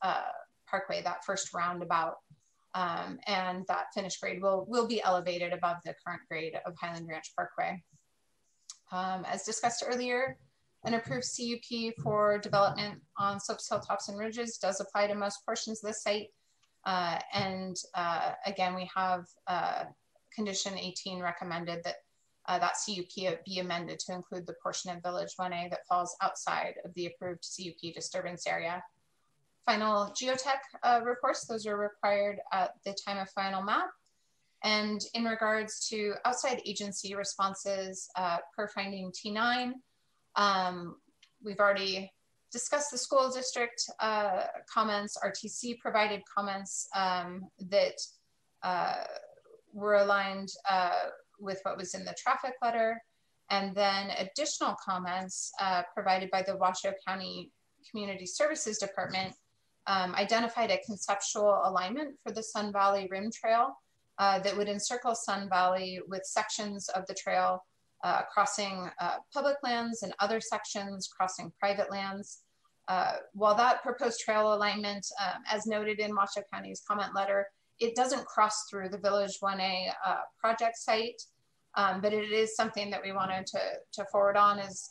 Parkway, that first roundabout. And that finished grade will be elevated above the current grade of Highland Ranch Parkway. As discussed earlier, an approved CUP for development on slopes, hilltops, and ridges does apply to most portions of the site. Again, we have condition 18 recommended that that CUP be amended to include the portion of Village 1A that falls outside of the approved CUP disturbance area. Final geotech reports, those are required at the time of final map. And in regards to outside agency responses per finding T9, we've already discussed the school district comments, RTC provided comments that were aligned with what was in the traffic letter, and then additional comments provided by the Washoe County Community Services Department identified a conceptual alignment for the Sun Valley Rim Trail that would encircle Sun Valley with sections of the trail crossing public lands and other sections crossing private lands. While that proposed trail alignment, as noted in Washoe County's comment letter, it doesn't cross through the Village 1A project site, but it is something that we wanted to forward on as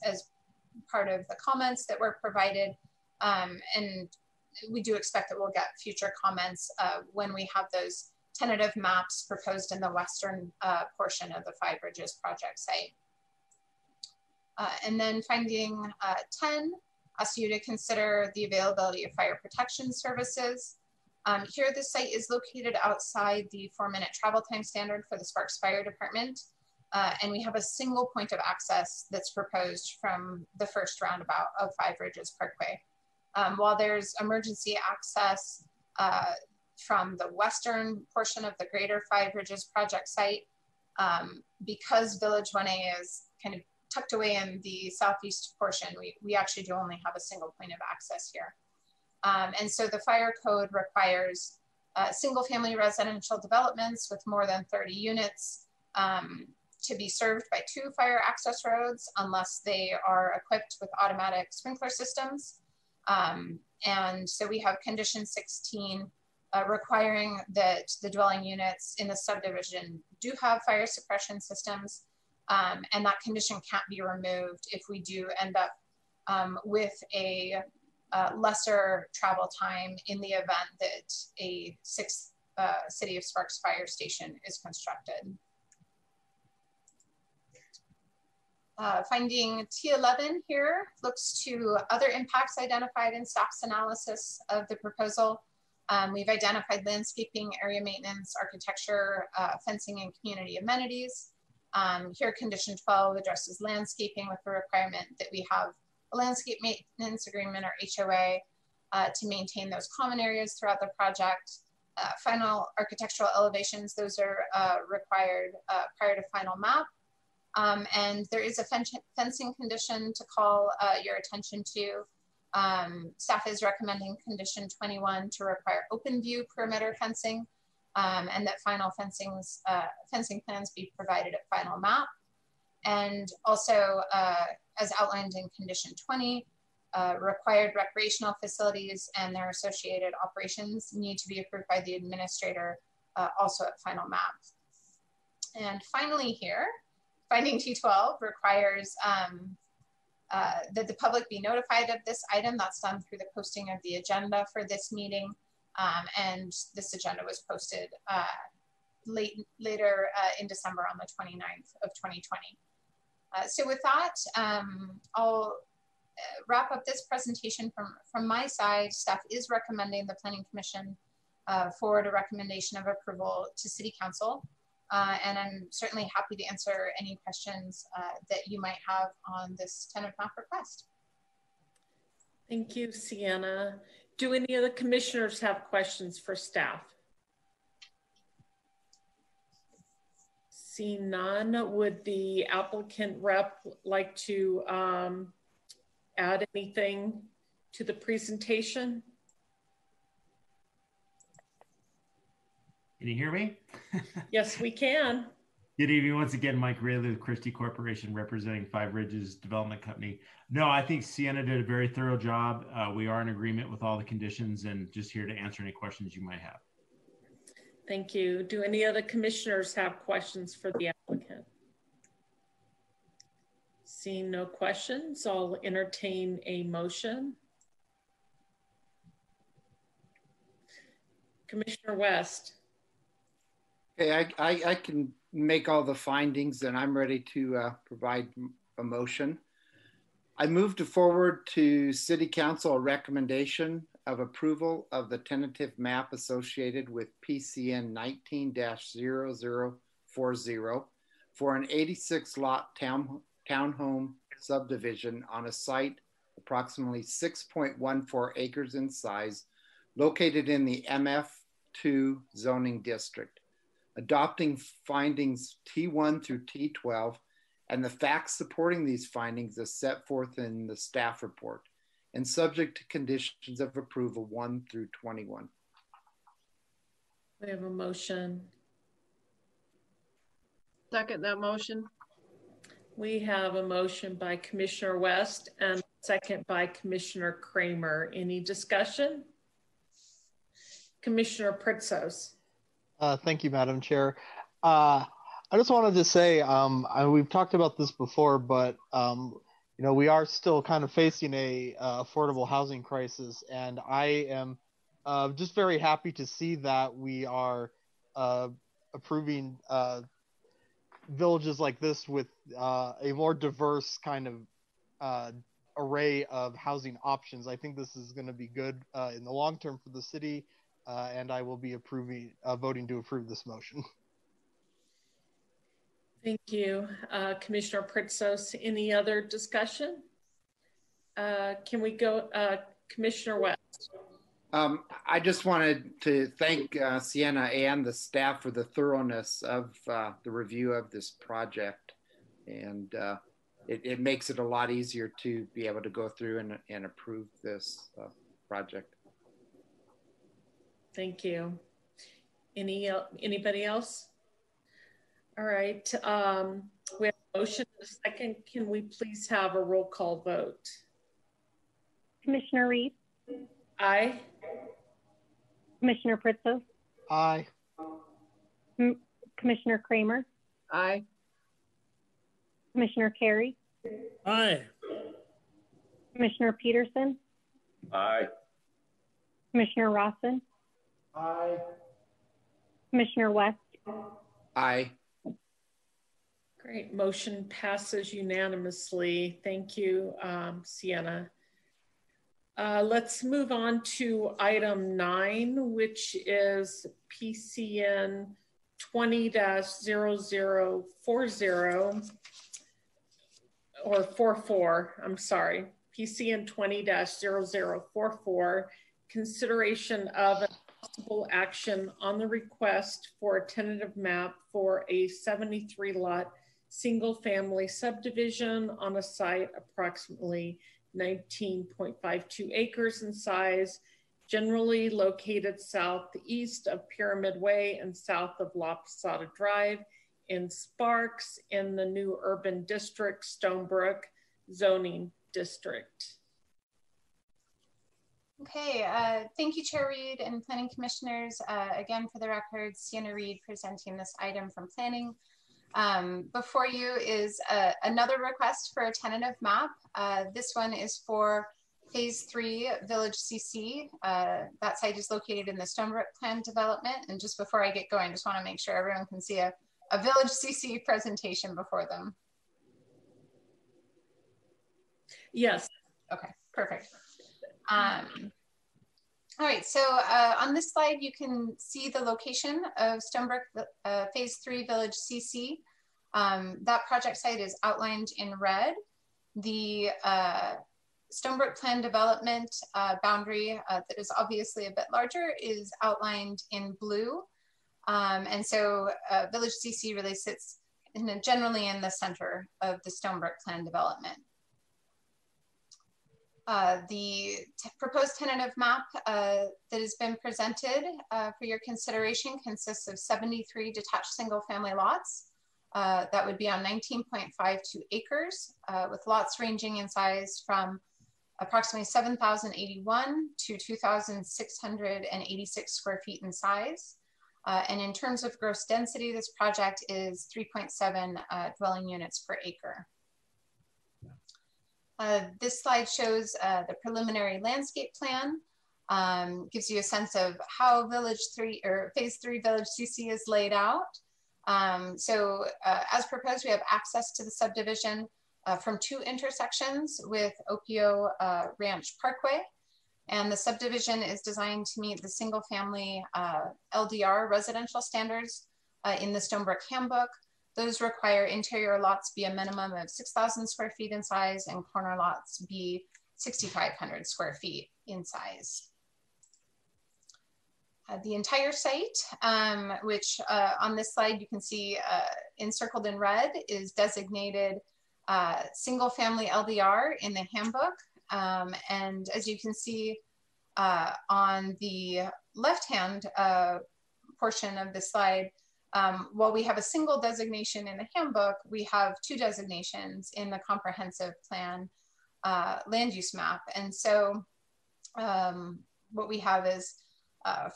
part of the comments that were provided. And we do expect that we'll get future comments when we have those tentative maps proposed in the western portion of the Five Ridges project site. And then finding 10, asks you to consider the availability of fire protection services. Here, the site is located outside the 4-minute travel time standard for the Sparks Fire Department. And we have a single point of access that's proposed from the first roundabout of Five Ridges Parkway. While there's emergency access from the western portion of the greater Five Ridges project site, because Village 1A is kind of tucked away in the southeast portion, we actually do only have a single point of access here. And so the fire code requires single family residential developments with more than 30 units to be served by 2 fire access roads unless they are equipped with automatic sprinkler systems. And so we have condition 16 requiring that the dwelling units in the subdivision do have fire suppression systems, and that condition can't be removed if we do end up with a lesser travel time in the event that a 6th City of Sparks fire station is constructed. Finding T11 here looks to other impacts identified in staff's analysis of the proposal. We've identified landscaping, area maintenance, architecture, fencing, and community amenities. Here, condition 12 addresses landscaping with the requirement that we have a landscape maintenance agreement or HOA to maintain those common areas throughout the project. Final architectural elevations, those are required prior to final map. And there is a fencing condition to call your attention to. Staff is recommending condition 21 to require open view perimeter fencing, and that final fencing plans be provided at final map. And also, as outlined in condition 20, required recreational facilities and their associated operations need to be approved by the administrator also at final map. And finally here, finding T12 requires that the public be notified of this item. That's done through the posting of the agenda for this meeting. And this agenda was posted later in December on the 29th of 2020. So with that, I'll wrap up this presentation from my side. Staff is recommending the Planning Commission forward a recommendation of approval to City Council. And I'm certainly happy to answer any questions that you might have on this tentative map request. Thank you, Sienna. Do any of the commissioners have questions for staff? See none, would the applicant rep like to add anything to the presentation? Can you hear me? Yes, we can. Good evening. Once again, Mike Rayleigh with Christie Corporation representing Five Ridges Development Company. No, I think Sienna did a very thorough job. We are in agreement with all the conditions and just here to answer any questions you might have. Thank you. Do any other commissioners have questions for the applicant? Seeing no questions, I'll entertain a motion. Commissioner West. Okay, I can make all the findings and I'm ready to provide a motion. I move to forward to City Council a recommendation of approval of the tentative map associated with PCN 19-0040 for an 86 lot townhome subdivision on a site approximately 6.14 acres in size, located in the MF2 zoning district, adopting findings T1 through T12 and the facts supporting these findings as set forth in the staff report, and subject to conditions of approval 1 through 21. We have a motion. Second that motion. We have a motion by Commissioner West and a second by Commissioner Kramer. Any discussion? Commissioner Pritsos. Thank you, Madam Chair. I just wanted to say, we've talked about this before, but you know, we are still kind of facing a affordable housing crisis, and I am just very happy to see that we are approving villages like this with a more diverse kind of array of housing options. I think this is going to be good in the long term for the city, and I will be voting to approve this motion. Thank you, Commissioner Pritsos. Any other discussion? Can we go, Commissioner West? I just wanted to thank Sienna and the staff for the thoroughness of the review of this project. And it makes it a lot easier to be able to go through and approve this project. Thank you. Anybody else? All right, we have a motion and a second. Can we please have a roll call vote? Commissioner Reed? Aye. Commissioner Pritsos? Aye. Commissioner Kramer? Aye. Commissioner Carey? Aye. Commissioner Peterson? Aye. Commissioner Rawson? Aye. Commissioner West? Aye. Great, motion passes unanimously. Thank you, Sienna. Let's move on to item 9, which is PCN 20-0040 or 44, I'm sorry, PCN 20-0044, consideration of a possible action on the request for a tentative map for a 73 lot single family subdivision on a site approximately 19.52 acres in size, generally located southeast of Pyramid Way and south of La Posada Drive in Sparks in the new urban district, Stonebrook zoning district. Okay, thank you, Chair Reed and Planning Commissioners. Again, for the record, Sienna Reed presenting this item from Planning. Before you is another request for a tentative map. This one is for Phase 3 Village CC. That site is located in the Stonebrook Plan Development. And just before I get going, I just want to make sure everyone can see a Village CC presentation before them. Yes. Okay, perfect. All right, so on this slide, you can see the location of Stonebrook Phase 3 Village CC. That project site is outlined in red. The Stonebrook Plan Development boundary that is obviously a bit larger is outlined in blue. And so Village CC really sits generally in the center of the Stonebrook Plan Development. The proposed tentative map that has been presented for your consideration consists of 73 detached single family lots That would be on 19.52 acres with lots ranging in size from approximately 7,081 to 2,686 square feet in size. And in terms of gross density, this project is 3.7 dwelling units per acre. This slide shows the preliminary landscape plan, gives you a sense of how Phase 3 Village CC is laid out. As proposed, we have access to the subdivision from 2 intersections with Opio Ranch Parkway. And the subdivision is designed to meet the single family LDR residential standards in the Stonebrook Handbook. Those require interior lots be a minimum of 6,000 square feet in size and corner lots be 6,500 square feet in size. The entire site, which on this slide you can see encircled in red, is designated single family LDR in the handbook. And as you can see on the left-hand portion of the slide, while we have a single designation in the handbook, we have 2 designations in the comprehensive plan land use map. And so what we have is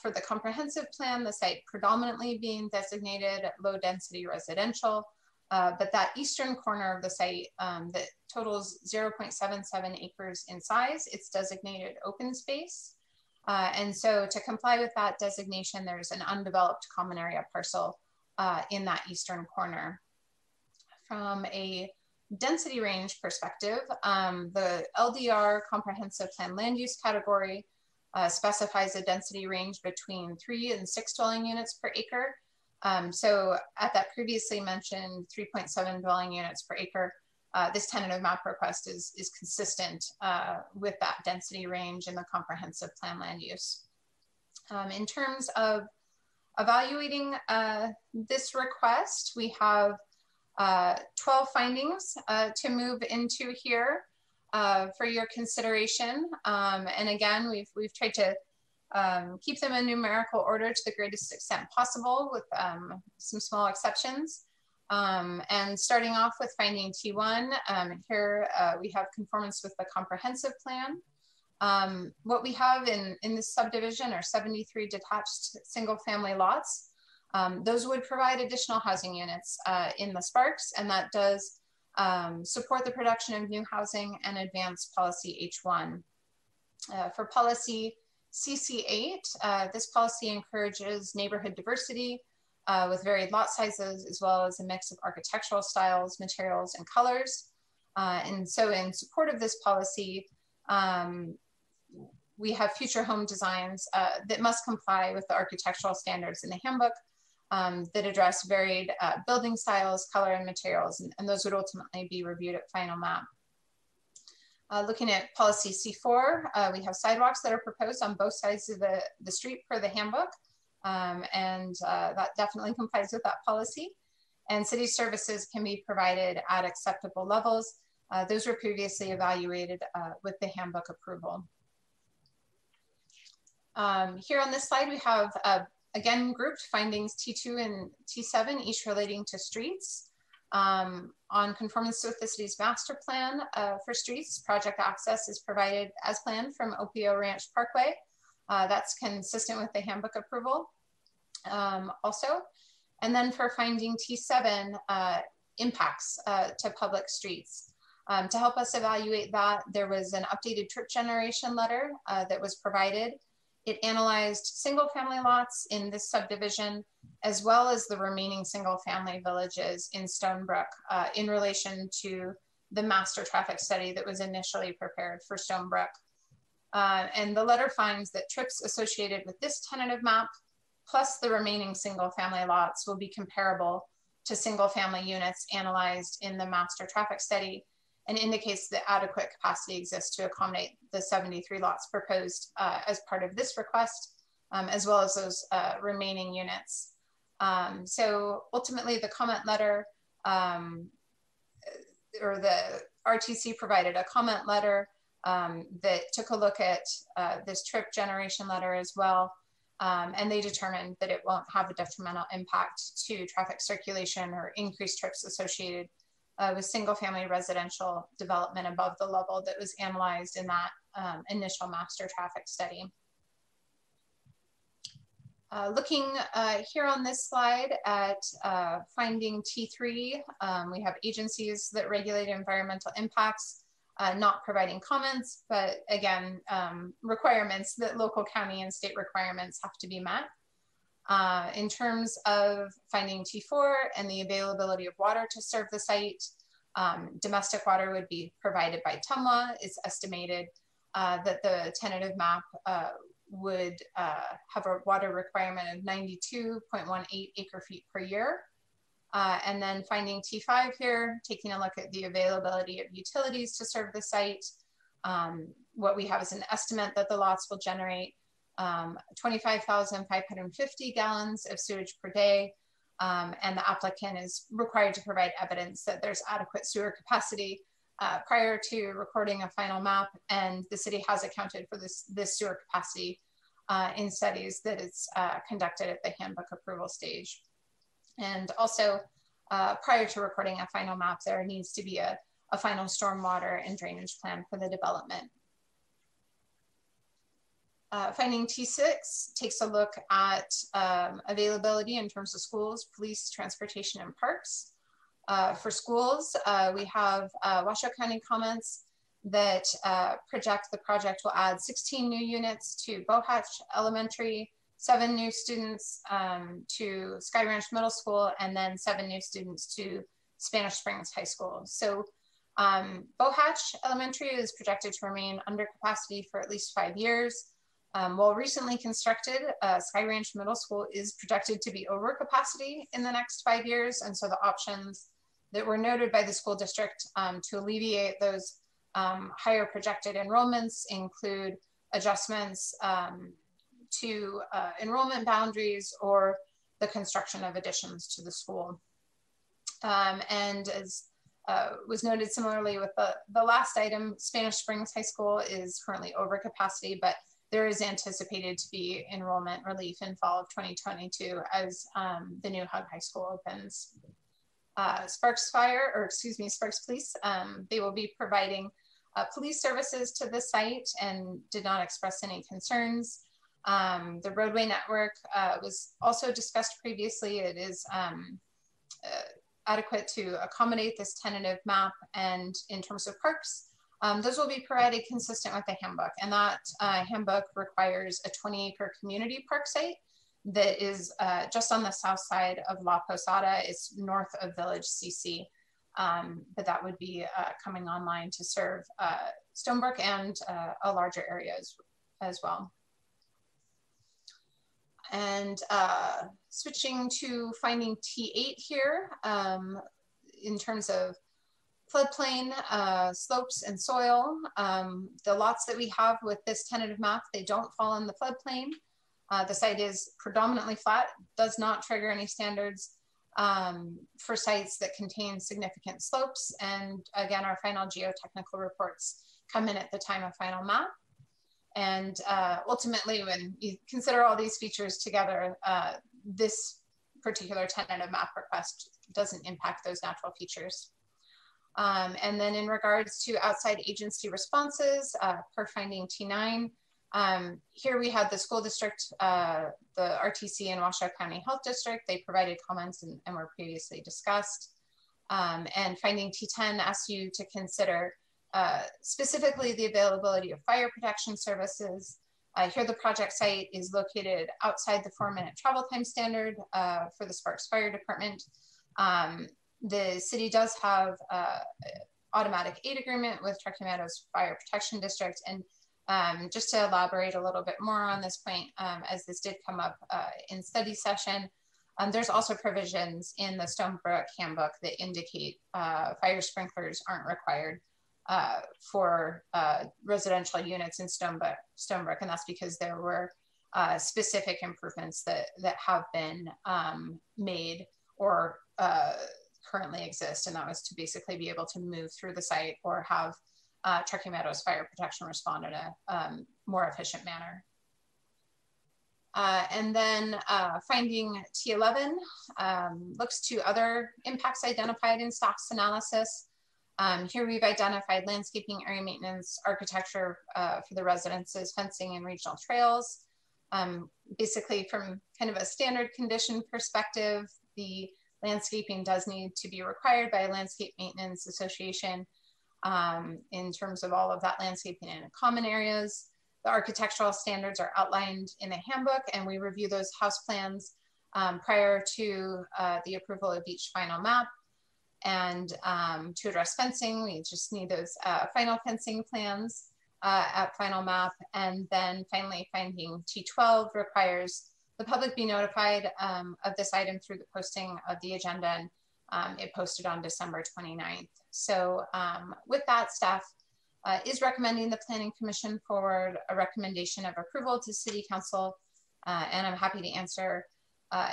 for the comprehensive plan, the site predominantly being designated low density residential, but that eastern corner of the site that totals 0.77 acres in size, it's designated open space. And so to comply with that designation, there's an undeveloped common area parcel in that eastern corner. From a density range perspective, the LDR comprehensive plan land use category specifies a density range between 3 and 6 dwelling units per acre. So at that previously mentioned 3.7 dwelling units per acre, this tentative map request is consistent with that density range in the comprehensive plan land use. In terms of evaluating this request, we have 12 findings to move into here for your consideration. And again, we've tried to keep them in numerical order to the greatest extent possible with some small exceptions. And starting off with finding T1, here we have conformance with the comprehensive plan. What we have in this subdivision are 73 detached single family lots. Those would provide additional housing units in the Sparks, and that does support the production of new housing and advance policy H1. For policy CC8, this policy encourages neighborhood diversity with varied lot sizes, as well as a mix of architectural styles, materials, and colors. And so in support of this policy, we have future home designs that must comply with the architectural standards in the handbook that address varied building styles, color, and materials, and those would ultimately be reviewed at final map. Looking at policy C4, we have sidewalks that are proposed on both sides of the street per the handbook, and that definitely complies with that policy. And city services can be provided at acceptable levels. Those were previously evaluated with the handbook approval. Here on this slide, we have, again, grouped findings T2 and T7, each relating to streets. On conformance with the city's master plan for streets, project access is provided as planned from Opio Ranch Parkway. That's consistent with the handbook approval also. And then for finding T7, impacts to public streets. To help us evaluate that, there was an updated trip generation letter that was provided. It analyzed single family lots in this subdivision, as well as the remaining single family villages in Stonebrook in relation to the master traffic study that was initially prepared for Stonebrook. And the letter finds that trips associated with this tentative map, plus the remaining single family lots, will be comparable to single family units analyzed in the master traffic study, and indicates that adequate capacity exists to accommodate the 73 lots proposed as part of this request, as well as those remaining units. So ultimately the comment letter, or the RTC provided a comment letter that took a look at this trip generation letter as well. And they determined that it won't have a detrimental impact to traffic circulation or increased trips associated with single-family residential development above the level that was analyzed in that initial master traffic study. Looking here on this slide at finding T3, we have agencies that regulate environmental impacts, not providing comments, but again, requirements that local, county, and state requirements have to be met. In terms of finding T4 and the availability of water to serve the site, domestic water would be provided by TUMWA. It's estimated that the tentative map would have a water requirement of 92.18 acre feet per year. And then finding T5 here, taking a look at the availability of utilities to serve the site. What we have is an estimate that the lots will generate 25,550 gallons of sewage per day. And the applicant is required to provide evidence that there's adequate sewer capacity prior to recording a final map, and the city has accounted for this sewer capacity in studies that it's conducted at the handbook approval stage. And also, prior to recording a final map, there needs to be a final stormwater and drainage plan for the development. Finding T6 takes a look at availability in terms of schools, police, transportation, and parks. For schools, we have Washoe County comments that project the project will add 16 new units to Bow Hatch Elementary, 7 new students to Sky Ranch Middle School, and then 7 new students to Spanish Springs High School. So Bow Hatch Elementary is projected to remain under capacity for at least 5 years. While recently constructed, Sky Ranch Middle School is projected to be over capacity in the next 5 years. And so the options that were noted by the school district to alleviate those higher projected enrollments include adjustments to enrollment boundaries or the construction of additions to the school. And as was noted similarly with the last item, Spanish Springs High School is currently over capacity, but there is anticipated to be enrollment relief in fall of 2022 as the new Hug High School opens. Sparks Police, they will be providing police services to the site and did not express any concerns. The roadway network was also discussed previously. It is adequate to accommodate this tentative map, and in terms of parks, those will be provided consistent with the handbook, and that handbook requires a 20-acre community park site that is just on the south side of La Posada. It's north of Village CC, but that would be coming online to serve Stonebrook and a larger area as well. And switching to finding T8 here, in terms of floodplain, slopes, and soil. The lots that we have with this tentative map, they don't fall in the floodplain. The site is predominantly flat, does not trigger any standards for sites that contain significant slopes. And again, our final geotechnical reports come in at the time of final map. And ultimately, when you consider all these features together, this particular tentative map request doesn't impact those natural features. And then in regards to outside agency responses, per finding T9, here we had the school district, the RTC and Washoe County Health District. They provided comments and were previously discussed. And finding T10 asks you to consider specifically the availability of fire protection services. Here the project site is located outside the 4-minute travel time standard for the Sparks Fire Department. The city does have automatic aid agreement with Truckee Meadows Fire Protection District. And just to elaborate a little bit more on this point, as this did come up in study session, there's also provisions in the Stonebrook handbook that indicate fire sprinklers aren't required for residential units in Stonebrook, and that's because there were specific improvements that have been made or currently exist, and that was to basically be able to move through the site or have Truckee Meadows Fire Protection respond in a more efficient manner. And then finding T11 looks to other impacts identified in staff's analysis. Here we've identified landscaping, area maintenance, architecture for the residences, fencing, and regional trails. Basically, from kind of a standard condition perspective, the landscaping does need to be required by a landscape maintenance association in terms of all of that landscaping in common areas. The architectural standards are outlined in the handbook, and we review those house plans prior to the approval of each final map. And to address fencing, we just need those final fencing plans at final map. And then finally, finding T12 requires the public be notified of this item through the posting of the agenda, and it posted on December 29th. So with that, staff is recommending the Planning Commission forward a recommendation of approval to City Council, and I'm happy to answer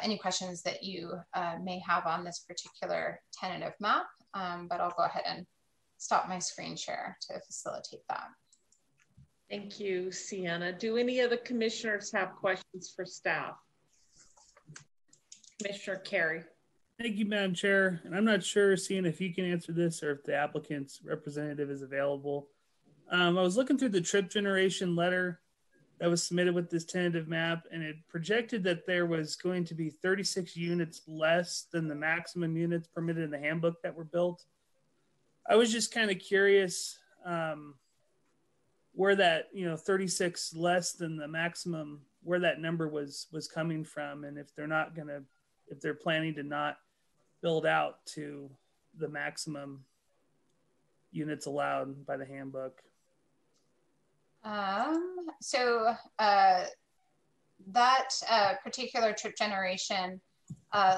any questions that you may have on this particular tentative map, but I'll go ahead and stop my screen share to facilitate that. Thank you, Sienna. Do any of the commissioners have questions for staff? Commissioner Carey. Thank you, Madam Chair. And I'm not sure, Sienna, if you can answer this or if the applicant's representative is available. I was looking through the trip generation letter that was submitted with this tentative map, and it projected that there was going to be 36 units less than the maximum units permitted in the handbook that were built. I was just kind of curious where that, 36 less than the maximum, where that number was coming from, and if they're planning to not build out to the maximum units allowed by the handbook. That particular trip generation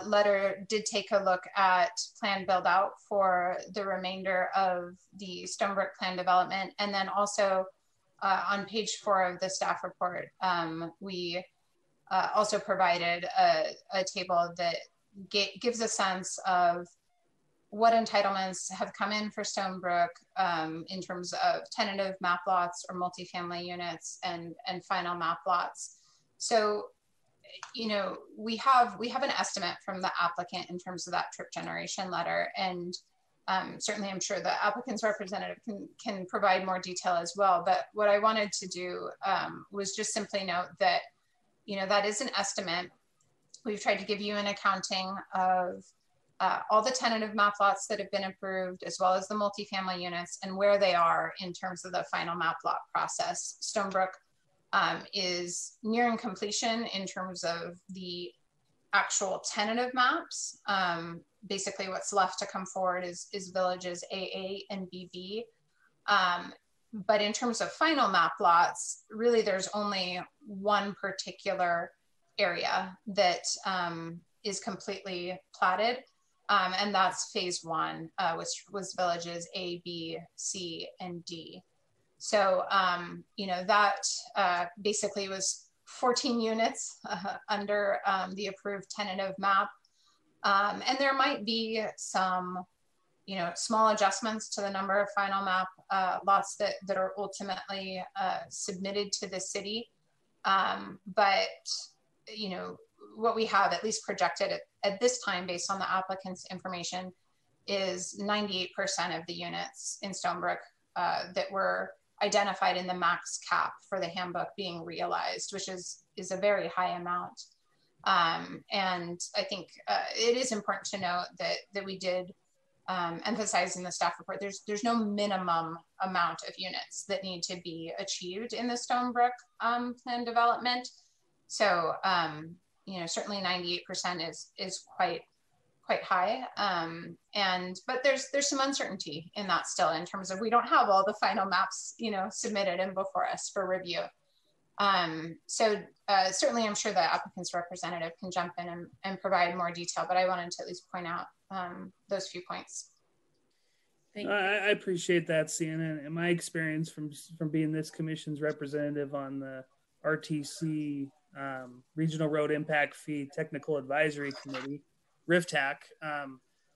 letter did take a look at plan build out for the remainder of the Stonebrook plan development. And then also on page 4 of the staff report, we also provided a table that gives a sense of what entitlements have come in for Stonebrook in terms of tentative map lots or multifamily units and final map lots. So, we have an estimate from the applicant in terms of that trip generation letter, and certainly I'm sure the applicant's representative can provide more detail as well. But what I wanted to do was just simply note that, that is an estimate. We've tried to give you an accounting of all the tentative map lots that have been approved, as well as the multifamily units and where they are in terms of the final map lot process. Stonebrook is nearing completion in terms of the actual tentative maps. Basically what's left to come forward is villages AA and BB. But in terms of final map lots, really there's only one particular area that is completely platted. And that's phase 1, which was villages A, B, C, and D. So, that basically was 14 units under the approved tentative map. And there might be some, small adjustments to the number of final map lots that are ultimately submitted to the city. But, what we have at least projected at this time based on the applicant's information is 98% of the units in Stonebrook that were identified in the max cap for the handbook being realized, which is a very high amount. And I think it is important to note that we did emphasize in the staff report, there's no minimum amount of units that need to be achieved in the Stonebrook plan development. So, certainly 98% is quite high. But there's some uncertainty in that still in terms of we don't have all the final maps, submitted and before us for review. Certainly I'm sure the applicant's representative can jump in and provide more detail, but I wanted to at least point out those few points. Thank you. I appreciate that, Sienna. And my experience from being this commission's representative on the RTC Regional Road Impact Fee Technical Advisory Committee, RIFTAC,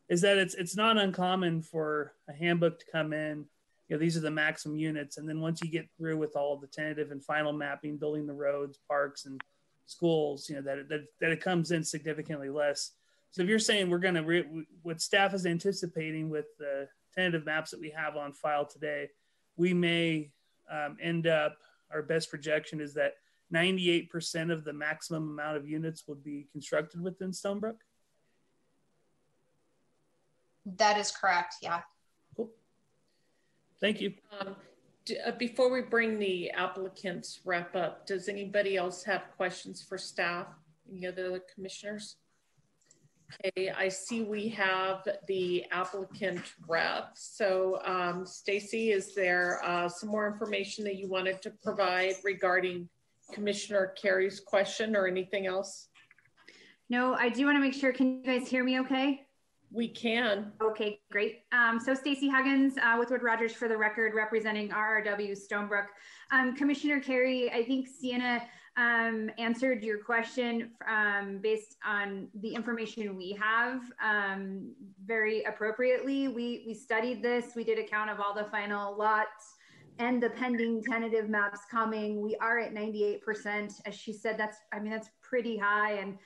is that it's not uncommon for a handbook to come in, these are the maximum units, and then once you get through with all of the tentative and final mapping, building the roads, parks, and schools, that it comes in significantly less. So if you're saying we're going to, what staff is anticipating with the tentative maps that we have on file today, we may end up, our best projection is that 98% of the maximum amount of units will be constructed within Stonebrook? That is correct, yeah. Cool. Thank you. Before we bring the applicants wrap up, does anybody else have questions for staff? Any other commissioners? Okay, I see we have the applicant rep. So Stacy, is there some more information that you wanted to provide regarding Commissioner Carey's question or anything else? No, I do want to make sure, can you guys hear me okay? We can. Okay, great. So Stacy Huggins with Wood Rogers for the record, representing RRW Stonebrook. Commissioner Carey, I think Sienna answered your question based on the information we have very appropriately. We studied this. We did a count of all the final lots and the pending tentative maps coming. We are at 98%. As she said, that's pretty high. And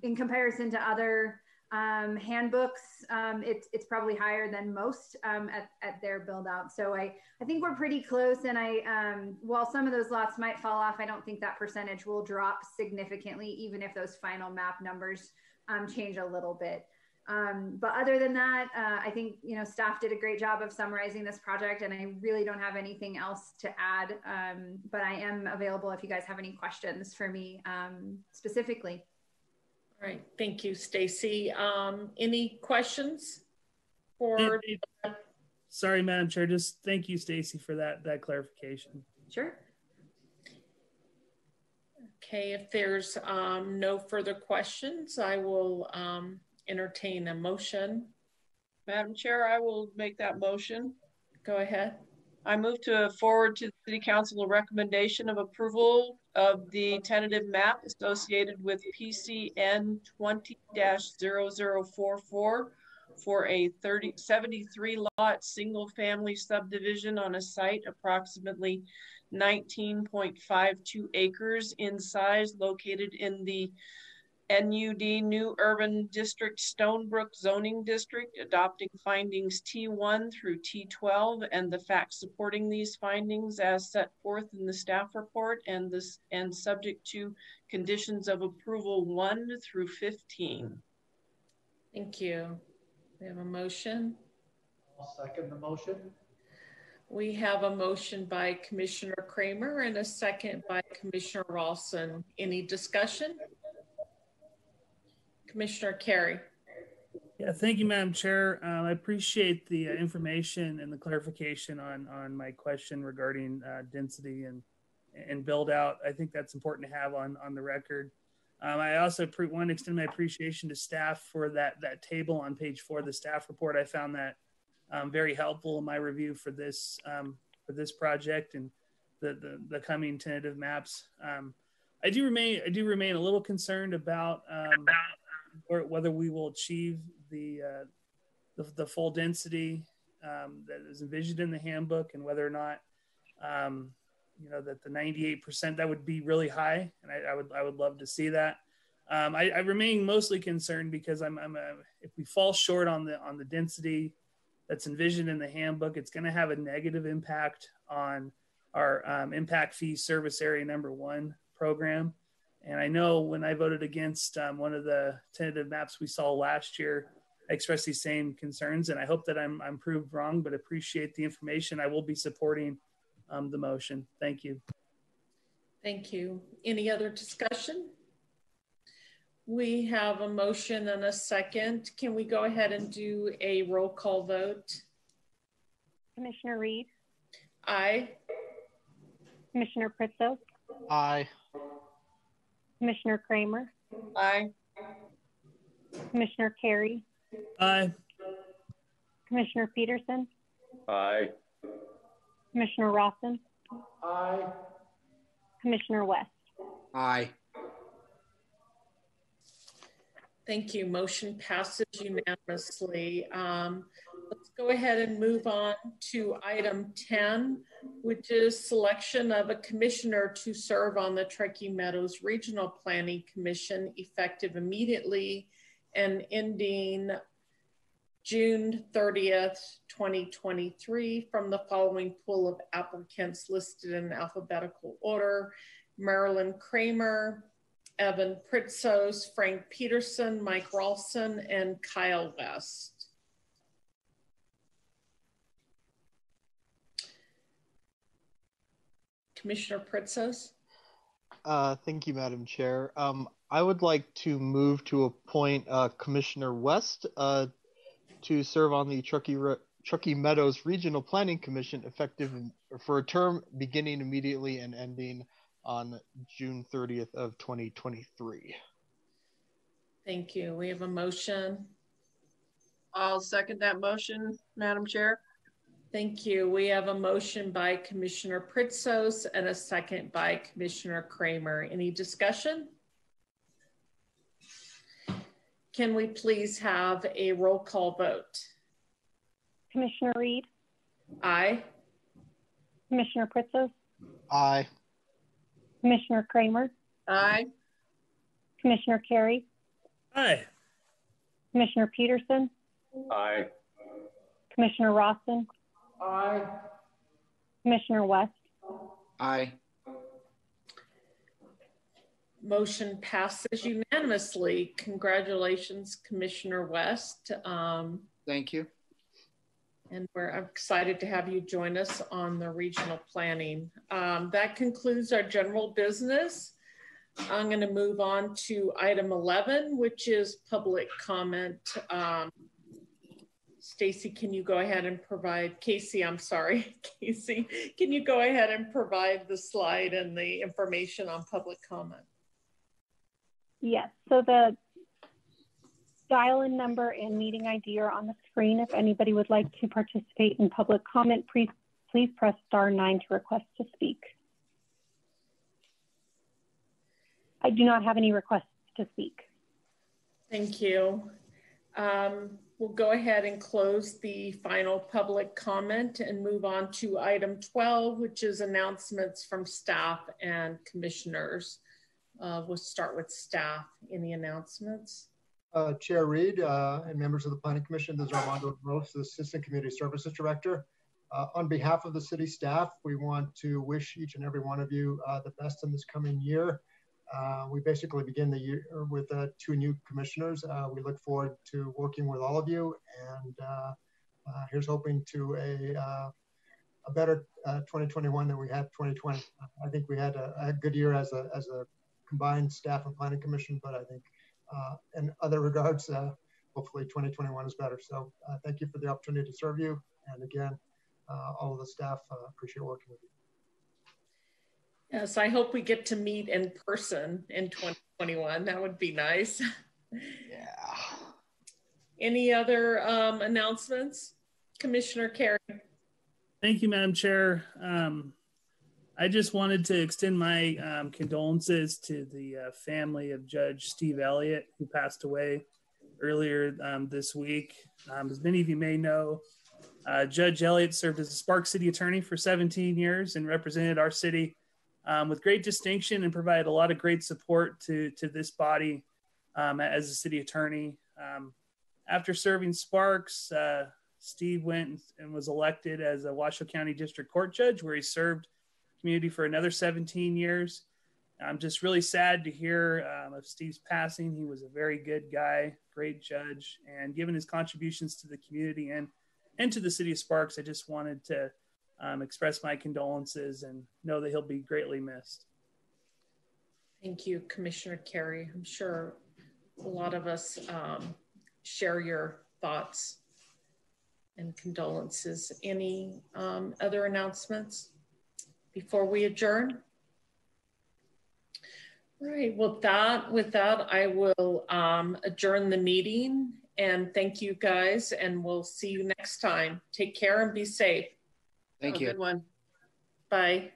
in comparison to other handbooks, it's probably higher than most at their build out. So I think we're pretty close. And while some of those lots might fall off, I don't think that percentage will drop significantly, even if those final map numbers change a little bit. But other than that, I think, staff did a great job of summarizing this project, and I really don't have anything else to add. But I am available if you guys have any questions for me specifically. All right, thank you, Stacy. Any questions for? Sorry, Madam Chair. Just thank you, Stacy, for that clarification. Sure. Okay, if there's no further questions, I will entertain a motion. Madam Chair, I will make that motion. Go ahead. I move to forward to the City Council a recommendation of approval of the tentative map associated with PCN 20-0044 for a 73 lot single family subdivision on a site approximately 19.52 acres in size, located in the NUD New Urban District Stonebrook Zoning District, adopting findings T1 through T12 and the facts supporting these findings as set forth in the staff report, and subject to conditions of approval 1 through 15. Thank you. We have a motion. I'll second the motion. We have a motion by Commissioner Kramer and a second by Commissioner Ralston. Any discussion? Commissioner Carey. Yeah, thank you, Madam Chair. I appreciate the information and the clarification on my question regarding density and build out. I think that's important to have on the record. I also want to extend my appreciation to staff for that table on page 4 of the staff report. I found that very helpful in my review for this project and the coming tentative maps. I do remain a little concerned about whether we will achieve the full density that is envisioned in the handbook, and whether or not that the 98%, that would be really high, and I would love to see that. I remain mostly concerned because if we fall short on the density that's envisioned in the handbook, it's going to have a negative impact on our impact fee service area number 1 program. And I know when I voted against one of the tentative maps we saw last year, I expressed these same concerns, and I hope that I'm proved wrong, but appreciate the information. I will be supporting the motion. Thank you. Thank you. Any other discussion? We have a motion and a second. Can we go ahead and do a roll call vote? Commissioner Reed? Aye. Commissioner Pritzos? Aye. Commissioner Kramer? Aye. Commissioner Carey? Aye. Commissioner Peterson? Aye. Commissioner Rawson? Aye. Commissioner West? Aye. Thank you. Motion passes unanimously. Let's go ahead and move on to item 10, which is selection of a commissioner to serve on the Truckee Meadows Regional Planning Commission, effective immediately and ending June 30th, 2023, from the following pool of applicants listed in alphabetical order: Marilyn Kramer, Evan Pritzos, Frank Peterson, Mike Ralston, and Kyle West. Commissioner Pritzos. Thank you, Madam Chair. I would like to move to appoint Commissioner West to serve on the Truckee Meadows Regional Planning Commission, effective for a term beginning immediately and ending on June 30th of 2023. Thank you. We have a motion. I'll second that motion, Madam Chair. Thank you. We have a motion by Commissioner Pritzos and a second by Commissioner Kramer. Any discussion? Can we please have a roll call vote? Commissioner Reed? Aye. Commissioner Pritzos? Aye. Commissioner Kramer? Aye. Commissioner Carey? Aye. Commissioner Peterson? Aye. Commissioner Ralston? Aye. Commissioner West? Aye. Motion passes unanimously. Congratulations, Commissioner West. Thank you. And we're excited to have you join us on the regional planning. That concludes our general business. I'm going to move on to item 11, which is public comment. Stacy, can you go ahead and provide, Casey, I'm sorry, Casey, can you go ahead and provide the slide and the information on public comment? Yes, so the dial-in number and meeting ID are on the screen. If anybody would like to participate in public comment, please press *9 to request to speak. I do not have any requests to speak. Thank you. We'll go ahead and close the final public comment and move on to item 12, which is announcements from staff and commissioners. We'll start with staff. Any announcements? Chair Reed and members of the Planning Commission, this is Armando Gross, the Assistant Community Services Director. On behalf of the city staff, we want to wish each and every one of you the best in this coming year. We basically begin the year with 2 new commissioners. We look forward to working with all of you, and here's hoping to a better 2021 than we had 2020. I think we had a good year as a combined staff and planning commission, but I think in other regards, hopefully 2021 is better. So thank you for the opportunity to serve you, and again, all of the staff appreciate working with you. Yes, I hope we get to meet in person in 2021. That would be nice. Yeah. Any other announcements? Commissioner Carey. Thank you, Madam Chair. I just wanted to extend my condolences to the family of Judge Steve Elliott, who passed away earlier this week. As many of you may know, Judge Elliott served as a Sparks City attorney for 17 years and represented our city with great distinction and provided a lot of great support to this body as a city attorney. After serving Sparks, Steve went and was elected as a Washoe County District Court Judge, where he served community for another 17 years. I'm just really sad to hear of Steve's passing. He was a very good guy, great judge, and given his contributions to the community and to the city of Sparks, I just wanted to express my condolences and know that he'll be greatly missed. Thank you, Commissioner Carey. I'm sure a lot of us share your thoughts and condolences. Any other announcements before we adjourn? All right, with that, I will adjourn the meeting, and thank you guys, and we'll see you next time. Take care and be safe. Thank you. Have a good one. Bye.